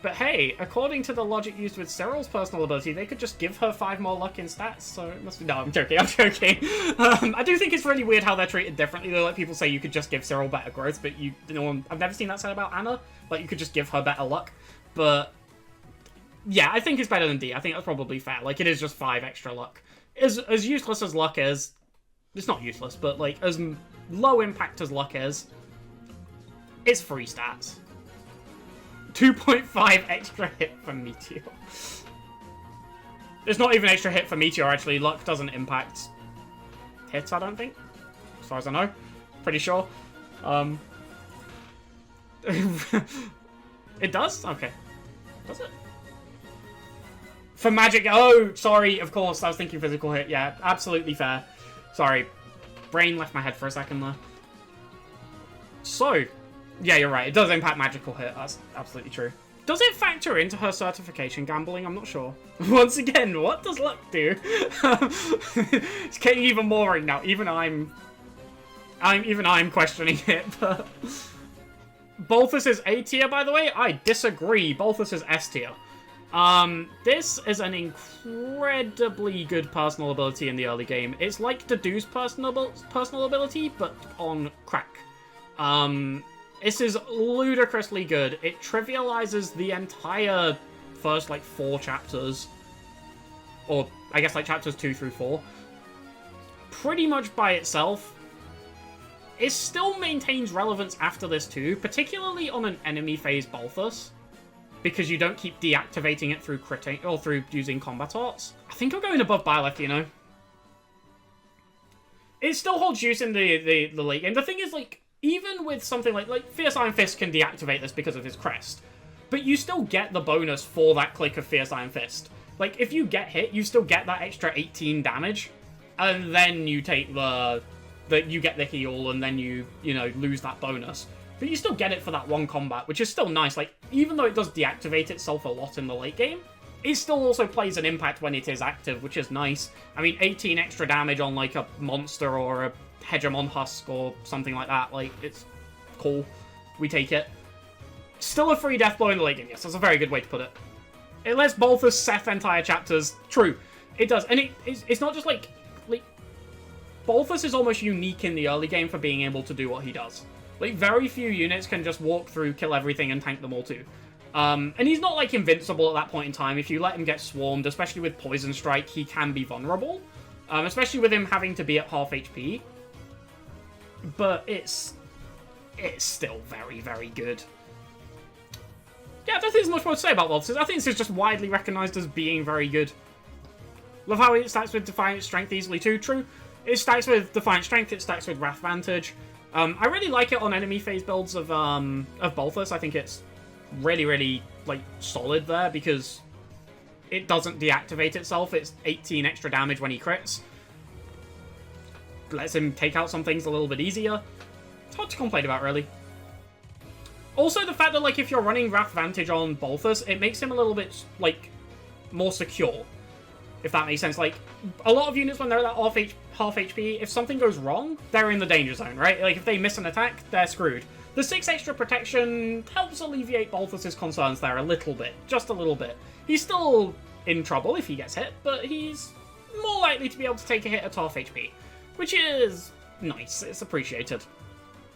But hey, according to the logic used with Cyril's personal ability, they could just give her 5 more luck in stats, so it must be... No, I'm joking. I do think it's really weird how they're treated differently. They let people say you could just give Cyril better growth, but I've never seen that said about Anna. Like, you could just give her better luck. But yeah, I think it's better than D. I think that's probably fair. Like, it is just 5 extra luck. As useless as luck is... It's not useless, but, like, as low impact as luck is, it's free stats. 2.5 extra hit for Meteor. It's not even extra hit for Meteor, actually. Luck doesn't impact hits, I don't think. As far as I know. Pretty sure. It does? Okay. Does it? For magic... Oh, sorry, of course. I was thinking physical hit. Yeah, absolutely fair. Sorry. Brain left my head for a second there. So... Yeah, you're right. It does impact magical hit. That's absolutely true. Does it factor into her certification gambling? I'm not sure. Once again, what does luck do? It's getting even more right now. Even I'm questioning it. But Balthus is A tier, by the way. I disagree. Balthus is S tier. This is an incredibly good personal ability in the early game. It's like Dedue's personal ability, but on crack. This is ludicrously good. It trivializes the entire first, like, 4 chapters. Or, I guess, like, chapters 2 through 4. Pretty much by itself. It still maintains relevance after this, too. Particularly on an enemy phase Balthus. Because you don't keep deactivating it through critting, or through using combat arts. I think I'm going above Byleth, you know. It still holds use in the late game. The thing is, like, even with something like Fierce Iron Fist can deactivate this because of his crest, but you still get the bonus for that click of Fierce Iron Fist. Like, if you get hit, you still get that extra 18 damage, and then you take you get the heal, and then you know, lose that bonus. but you still get it for that one combat, which is still nice. Like, even though it does deactivate itself a lot in the late game, it still also plays an impact when it is active, which is nice. I mean, 18 extra damage on, like, a monster or a Hegemon Husk or something like that. Like, it's cool. We take it. Still a free death blow in the late game. Yes, that's a very good way to put it. It lets Balthus Seth entire chapters. True. It does. And it's not just, like... Balthus is almost unique in the early game for being able to do what he does. Like, very few units can just walk through, kill everything, and tank them all too. And he's not, like, invincible at that point in time. If you let him get swarmed, especially with Poison Strike, he can be vulnerable. Especially with him having to be at half HP. But it's still very, very good. Yeah, I don't think there's much more to say about Balthus. I think this is just widely recognized as being very good. Love how it stacks with Defiant Strength easily too. True. It stacks with Defiant Strength, it stacks with Wrath Vantage. I really like it on enemy phase builds of Balthus. I think it's really, really, like, solid there because it doesn't deactivate itself. It's 18 extra damage when he crits. Lets him take out some things a little bit easier. It's hard to complain about, really. Also, the fact that, like, if you're running Wrath Vantage on Balthus, it makes him a little bit, like, more secure. If that makes sense. Like, a lot of units, when they're at half HP, if something goes wrong, they're in the danger zone, right? Like, if they miss an attack, they're screwed. The 6 extra protection helps alleviate Balthus' concerns there a little bit. Just a little bit. He's still in trouble if he gets hit, but he's more likely to be able to take a hit at half HP. Which is nice. It's appreciated.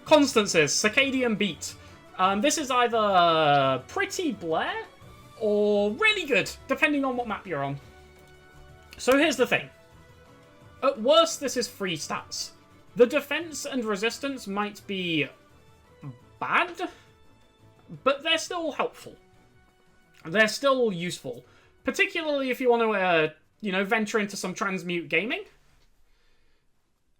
Constances. Circadian Beat. This is either pretty bleh or really good, depending on what map you're on. So here's the thing. At worst, this is free stats. The defense and resistance might be bad, but they're still helpful. They're still useful. Particularly if you want to, you know, venture into some transmute gaming.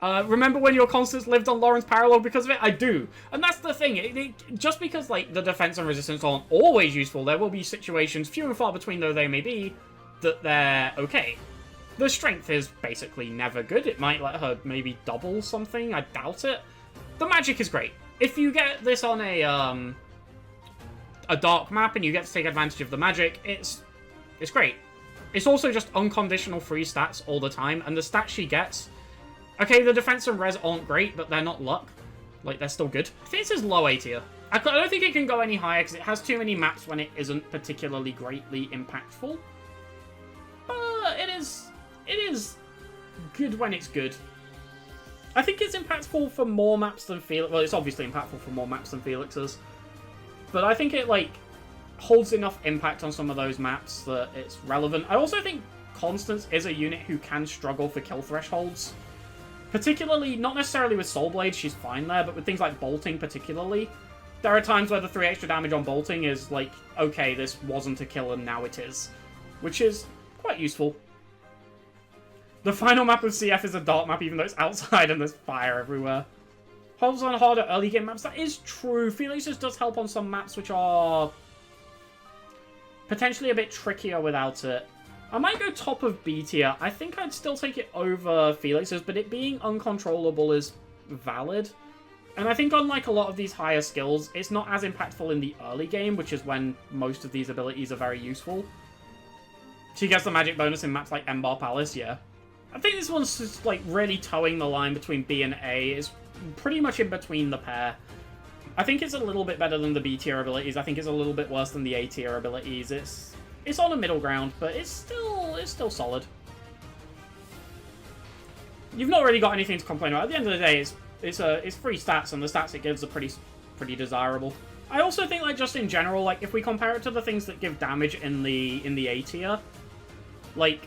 Remember when your constants lived on Lawrence Parallel because of it? I do. And that's the thing. Just because, like, the defense and resistance aren't always useful, there will be situations, few and far between though they may be, that they're okay. The strength is basically never good. It might let her maybe double something. I doubt it. The magic is great. If you get this on a dark map and you get to take advantage of the magic, it's great. It's also just unconditional free stats all the time, and the stats she gets... Okay, the defense and res aren't great, but they're not luck. Like, they're still good. I think this is low A tier. I don't think it can go any higher, because it has too many maps when it isn't particularly greatly impactful. But it is good when it's good. I think it's impactful for more maps than Felix. Well, it's obviously impactful for more maps than Felix's. But I think it, like, holds enough impact on some of those maps that it's relevant. I also think Constance is a unit who can struggle for kill thresholds. Particularly, not necessarily with Soul Blade, she's fine there, but with things like bolting particularly. There are times where the 3 extra damage on bolting is like, okay, this wasn't a kill and now it is. Which is quite useful. The final map of CF is a dark map, even though it's outside and there's fire everywhere. Helps on harder early game maps. That is true. Felix's does help on some maps which are potentially a bit trickier without it. I might go top of B tier. I think I'd still take it over Felix's, but it being uncontrollable is valid. And I think unlike a lot of these higher skills, it's not as impactful in the early game, which is when most of these abilities are very useful. She gets the magic bonus in maps like Ember Palace, yeah. I think this one's just, like, really towing the line between B and A. It's pretty much in between the pair. I think it's a little bit better than the B tier abilities. I think it's a little bit worse than the A tier abilities. It's on a middle ground, but it's still solid. You've not really got anything to complain about. At the end of the day, it's free stats, and the stats it gives are pretty desirable. I also think, like, just in general, like, if we compare it to the things that give damage in the A tier, like,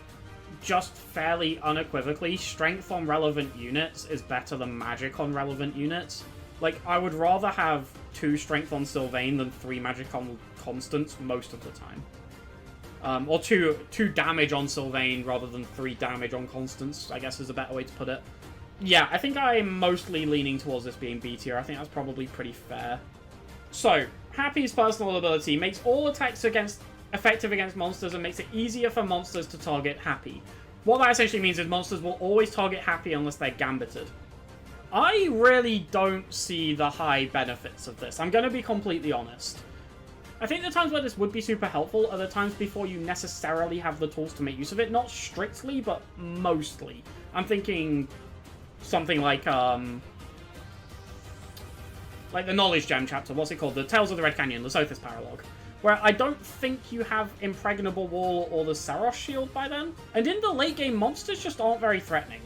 just fairly unequivocally, strength on relevant units is better than magic on relevant units. Like, I would rather have 2 strength on Sylvain than 3 magic on Constance most of the time. Or 2 damage on Sylvain rather than 3 damage on Constance, I guess is a better way to put it. Yeah, I think I'm mostly leaning towards this being B tier. I think that's probably pretty fair. So, Happy's personal ability makes all attacks effective against monsters and makes it easier for monsters to target Happy. What that essentially means is monsters will always target Happy unless they're gambited. I really don't see the high benefits of this. I'm going to be completely honest. I think the times where this would be super helpful are the times before you necessarily have the tools to make use of it. Not strictly, but mostly. I'm thinking something like the Knowledge Gem chapter. What's it called? The Tales of the Red Canyon, the Sothis Paralogue. Where I don't think you have Impregnable Wall or the Saros Shield by then. And in the late game, monsters just aren't very threatening.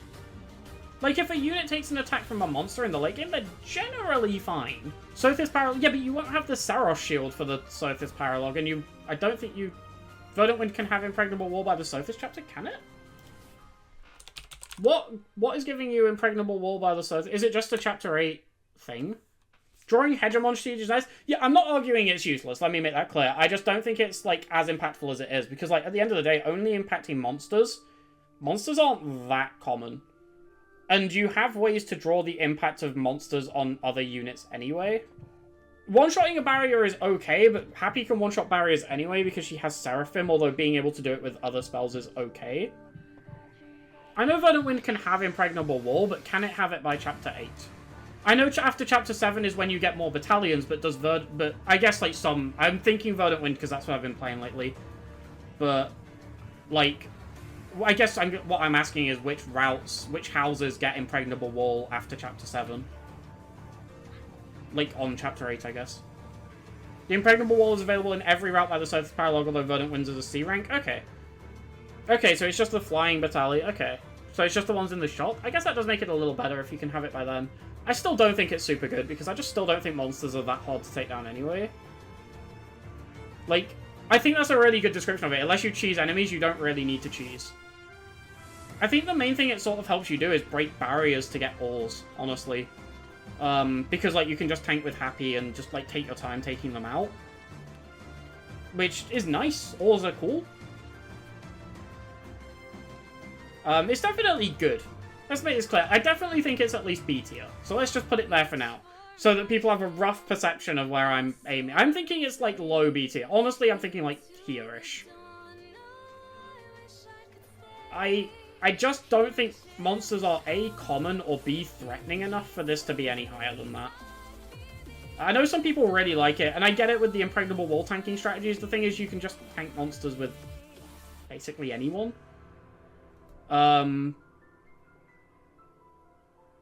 Like, if a unit takes an attack from a monster in the late game, they're generally fine. Sothis Paralogue... Yeah, but you won't have the Saros Shield for the Sothis Paralogue, and I don't think Verdant Wind can have Impregnable Wall by the Sothis chapter, can it? What is giving you Impregnable Wall by the Sothis? Is it just a chapter 8 thing? Drawing Hegemon Siege is nice. Yeah, I'm not arguing it's useless, let me make that clear. I just don't think it's, like, as impactful as it is, because, like, at the end of the day, only impacting monsters... Monsters aren't that common. And you have ways to draw the impact of monsters on other units anyway. One-shotting a barrier is okay, but Happy can one-shot barriers anyway because she has Seraphim, although being able to do it with other spells is okay. I know Verdant Wind can have Impregnable Wall, but can it have it by Chapter 8? I know after Chapter 7 is when you get more battalions, but but I guess, like, some... I'm thinking Verdant Wind because that's what I've been playing lately. But, like... I guess what I'm asking is which houses get Impregnable Wall after Chapter 7? Like, on Chapter 8, I guess. The Impregnable Wall is available in every route by the Sothis Paralogue, although Verdant Winds is a C rank? Okay. Okay, so it's just the Flying Battalion. Okay. So it's just the ones in the shop? I guess that does make it a little better if you can have it by then. I still don't think it's super good, because I just still don't think monsters are that hard to take down anyway. Like, I think that's a really good description of it. Unless you cheese enemies, you don't really need to cheese. I think the main thing it sort of helps you do is break barriers to get ores, honestly. Because, like, you can just tank with Happy and just, like, take your time taking them out. Which is nice. Ores are cool. It's definitely good. Let's make this clear. I definitely think it's at least B tier. So let's just put it there for now. So that people have a rough perception of where I'm aiming. I'm thinking it's, like, low B tier. Honestly, I'm thinking, like, here-ish. I just don't think monsters are A, common, or B, threatening enough for this to be any higher than that. I know some people really like it, and I get it with the Impregnable Wall tanking strategies. The thing is, you can just tank monsters with basically anyone.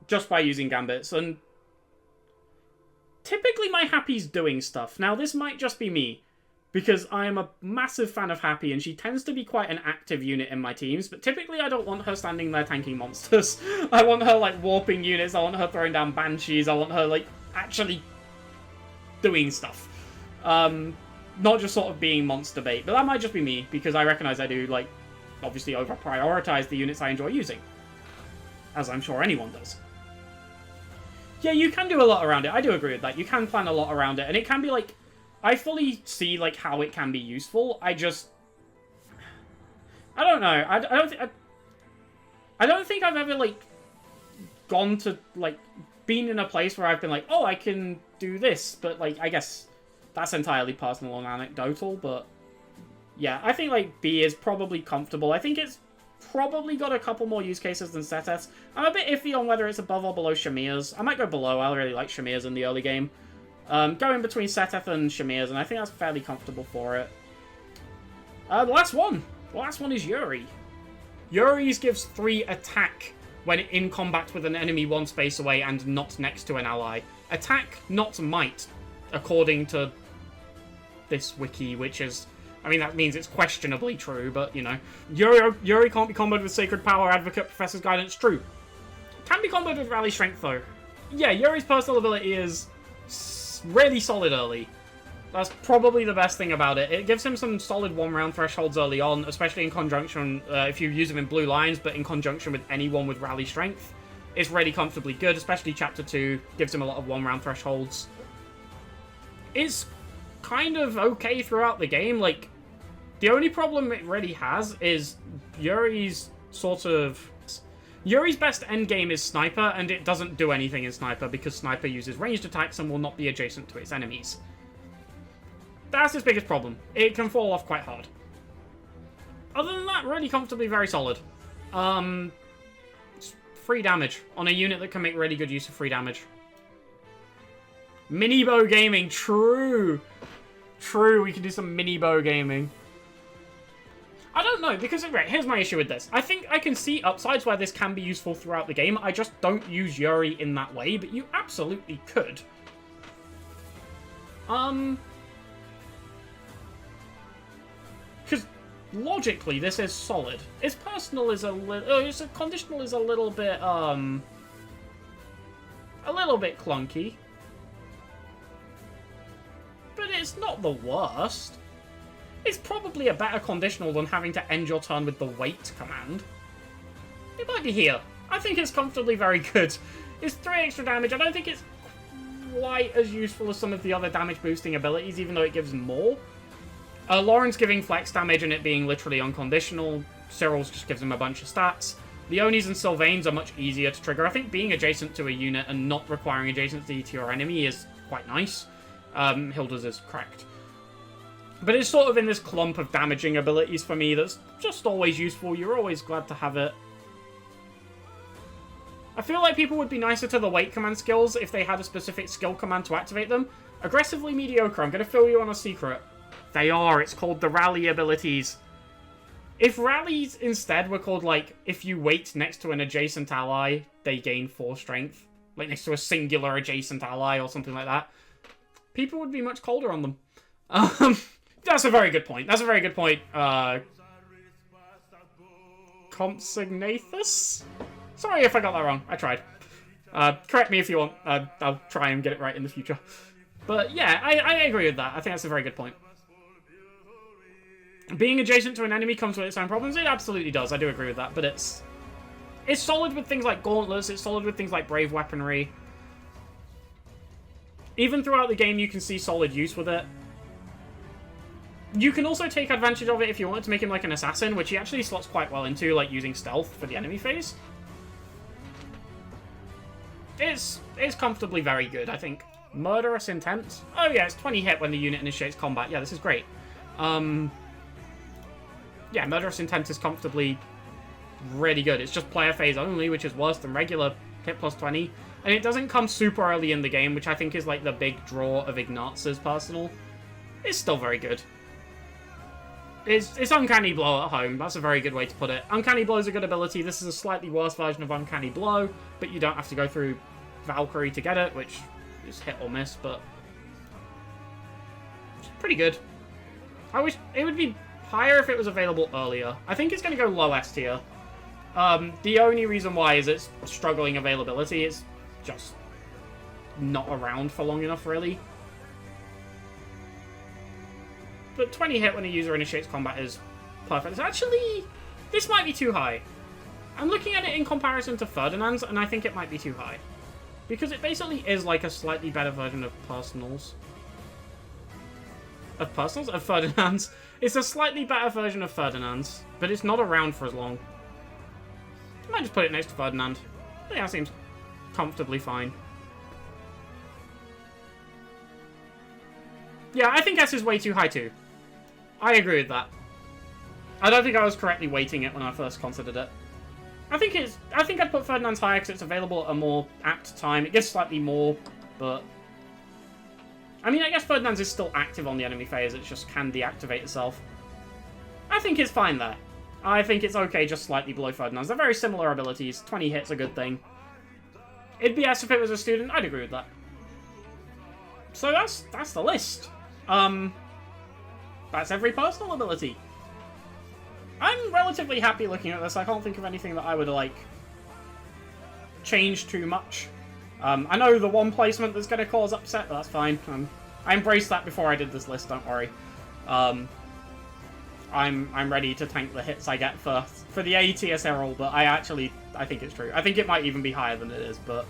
Just by using Gambits, and typically my Happy's doing stuff. Now, this might just be me, because I am a massive fan of Happy, and she tends to be quite an active unit in my teams, but typically I don't want her standing there tanking monsters. I want her, like, warping units, I want her throwing down Banshees, I want her, like, actually doing stuff. Not just sort of being monster bait, but that might just be me, because I recognize I do, like, obviously over-prioritize the units I enjoy using. As I'm sure anyone does. Yeah, you can do a lot around it, I do agree with that. You can plan a lot around it, and it can be, like, I fully see, like, how it can be useful. I don't know. I don't think I've ever, like, gone to, like, been in a place where I've been like, oh, I can do this. But, like, I guess that's entirely personal and anecdotal. But, yeah, I think, like, B is probably comfortable. I think it's probably got a couple more use cases than Cetes. I'm a bit iffy on whether it's above or below Shamir's. I might go below. I really like Shamir's in the early game. Going between Seteth and Shamir's, and I think that's fairly comfortable for it. The last one is Yuri. Yuri's gives 3 attack when in combat with an enemy 1 space away and not next to an ally. Attack, not might, according to this wiki, which is... I mean, that means it's questionably true, but, you know. Yuri can't be comboed with Sacred Power, Advocate, Professor's Guidance. True. Can be comboed with Rally Strength, though. Yeah, Yuri's personal ability is really solid early. That's probably the best thing about it. It gives him some solid 1-round thresholds early on, especially in conjunction, if you use him in blue lines, but in conjunction with anyone with Rally Strength. It's really comfortably good, especially Chapter 2 gives him a lot of 1-round thresholds. It's kind of okay throughout the game. Like, the only problem it really has is Yuri's best endgame is Sniper, and it doesn't do anything in Sniper because Sniper uses ranged attacks and will not be adjacent to its enemies. That's his biggest problem. It can fall off quite hard. Other than that, really comfortably very solid. 3 free damage on a unit that can make really good use of free damage. Mini bow gaming, true. True, we can do some mini bow gaming. I don't know, because, right, here's my issue with this. I think I can see upsides where this can be useful throughout the game. I just don't use Yuri in that way, but you absolutely could. Because logically, this is solid. Its personal is a little... its conditional is a little bit clunky. But it's not the worst. It's probably a better conditional than having to end your turn with the wait command. It might be here. I think it's comfortably very good. It's 3 extra damage. I don't think it's quite as useful as some of the other damage boosting abilities, even though it gives more. Lauren's giving flex damage and it being literally unconditional. Cyril's just gives him a bunch of stats. Leonie's and Sylvain's are much easier to trigger. I think being adjacent to a unit and not requiring adjacency to your enemy is quite nice. Hilda's is cracked. But it's sort of in this clump of damaging abilities for me that's just always useful. You're always glad to have it. I feel like people would be nicer to the wait command skills if they had a specific skill command to activate them. Aggressively mediocre. I'm going to fill you on a secret. They are. It's called the rally abilities. If rallies instead were called, like, if you wait next to an adjacent ally, they gain 4 strength. Like, next to a singular adjacent ally or something like that. People would be much colder on them. That's a very good point. That's a very good point. Compsognathus? Sorry if I got that wrong. I tried. Correct me if you want. I'll try and get it right in the future. But yeah, I agree with that. I think that's a very good point. Being adjacent to an enemy comes with its own problems. It absolutely does. I do agree with that. But it's solid with things like gauntlets. It's solid with things like brave weaponry. Even throughout the game, you can see solid use with it. You can also take advantage of it if you wanted to make him like an assassin, which he actually slots quite well into, like using stealth for the enemy phase. It's comfortably very good, I think. Murderous Intent? Oh yeah, it's 20 hit when the unit initiates combat. Yeah, this is great. Yeah, Murderous Intent is comfortably really good. It's just player phase only, which is worse than regular hit plus 20. And it doesn't come super early in the game, which I think is like the big draw of Ignaz's personal. It's still very good. It's Uncanny Blow at home. That's a very good way to put it. Uncanny Blow is a good ability. This is a slightly worse version of Uncanny Blow, but you don't have to go through Valkyrie to get it, which is hit or miss, but it's pretty good. I wish it would be higher if it was available earlier. I think it's going to go low S tier. The only reason why is it's struggling availability. It's just not around for long enough, really. But 20 hit when a user initiates combat is perfect. Actually, this might be too high. I'm looking at it in comparison to Ferdinand's, and I think it might be too high. Because it basically is like a slightly better version of Personals. Of Ferdinand's. It's a slightly better version of Ferdinand's, but it's not around for as long. I might just put it next to Ferdinand. Yeah, that seems comfortably fine. Yeah, I think S is way too high too. I agree with that. I don't think I was correctly weighting it when I first considered it. I think I'd put Ferdinand's higher because it's available at a more apt time. It gives slightly more, but I mean, I guess Ferdinand's is still active on the enemy phase. It just can deactivate itself. I think it's fine there. I think it's okay, just slightly below Ferdinand's. They're very similar abilities. 20 hits a good thing. It'd be S if it was a student. I'd agree with that. So that's the list. That's every personal ability. I'm relatively happy looking at this. I can't think of anything that I would, like, change too much. I know the one placement that's going to cause upset, but that's fine. I embraced that before I did this list, don't worry. I'm ready to tank the hits I get for the A tier Cyril, but I think it's true. I think it might even be higher than it is, but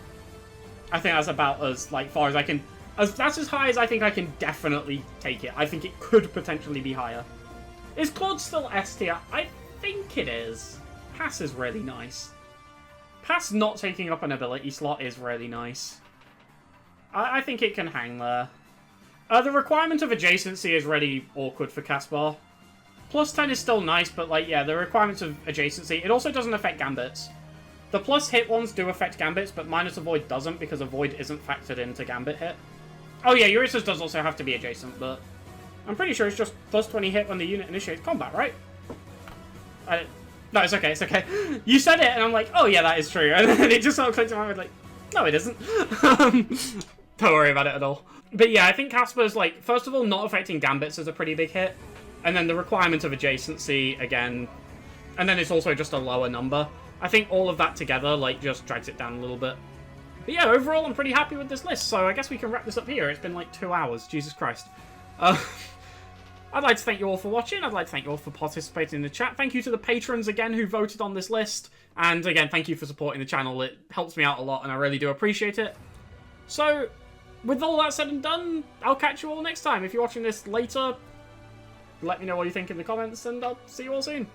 I think that's about as, like, far as I can... That's as high as I think I can definitely take it. I think it could potentially be higher. Is Claude still S tier? I think it is. Pass is really nice. Pass not taking up an ability slot is really nice. I think it can hang there. The requirement of adjacency is really awkward for Caspar. Plus 10 is still nice, but, like, yeah, the requirements of adjacency... It also doesn't affect gambits. The plus hit ones do affect Gambits, but minus Avoid doesn't, because Avoid isn't factored into Gambit hit. Oh yeah, Eurysa's does also have to be adjacent, but I'm pretty sure it's just plus 20 hit when the unit initiates combat, right? No, it's okay, it's okay. You said it, and I'm like, oh yeah, that is true. And then it just sort of clicked in my mind, like, no, it isn't. Don't worry about it at all. But yeah, I think Casper's, like, first of all, not affecting Gambits is a pretty big hit. And then the requirement of adjacency, again. And then it's also just a lower number. I think all of that together, like, just drags it down a little bit. But yeah, overall, I'm pretty happy with this list. So I guess we can wrap this up here. It's been, like, 2 hours. Jesus Christ. I'd like to thank you all for watching. I'd like to thank you all for participating in the chat. Thank you to the patrons, again, who voted on this list. And, again, thank you for supporting the channel. It helps me out a lot, and I really do appreciate it. So, with all that said and done, I'll catch you all next time. If you're watching this later, let me know what you think in the comments, and I'll see you all soon.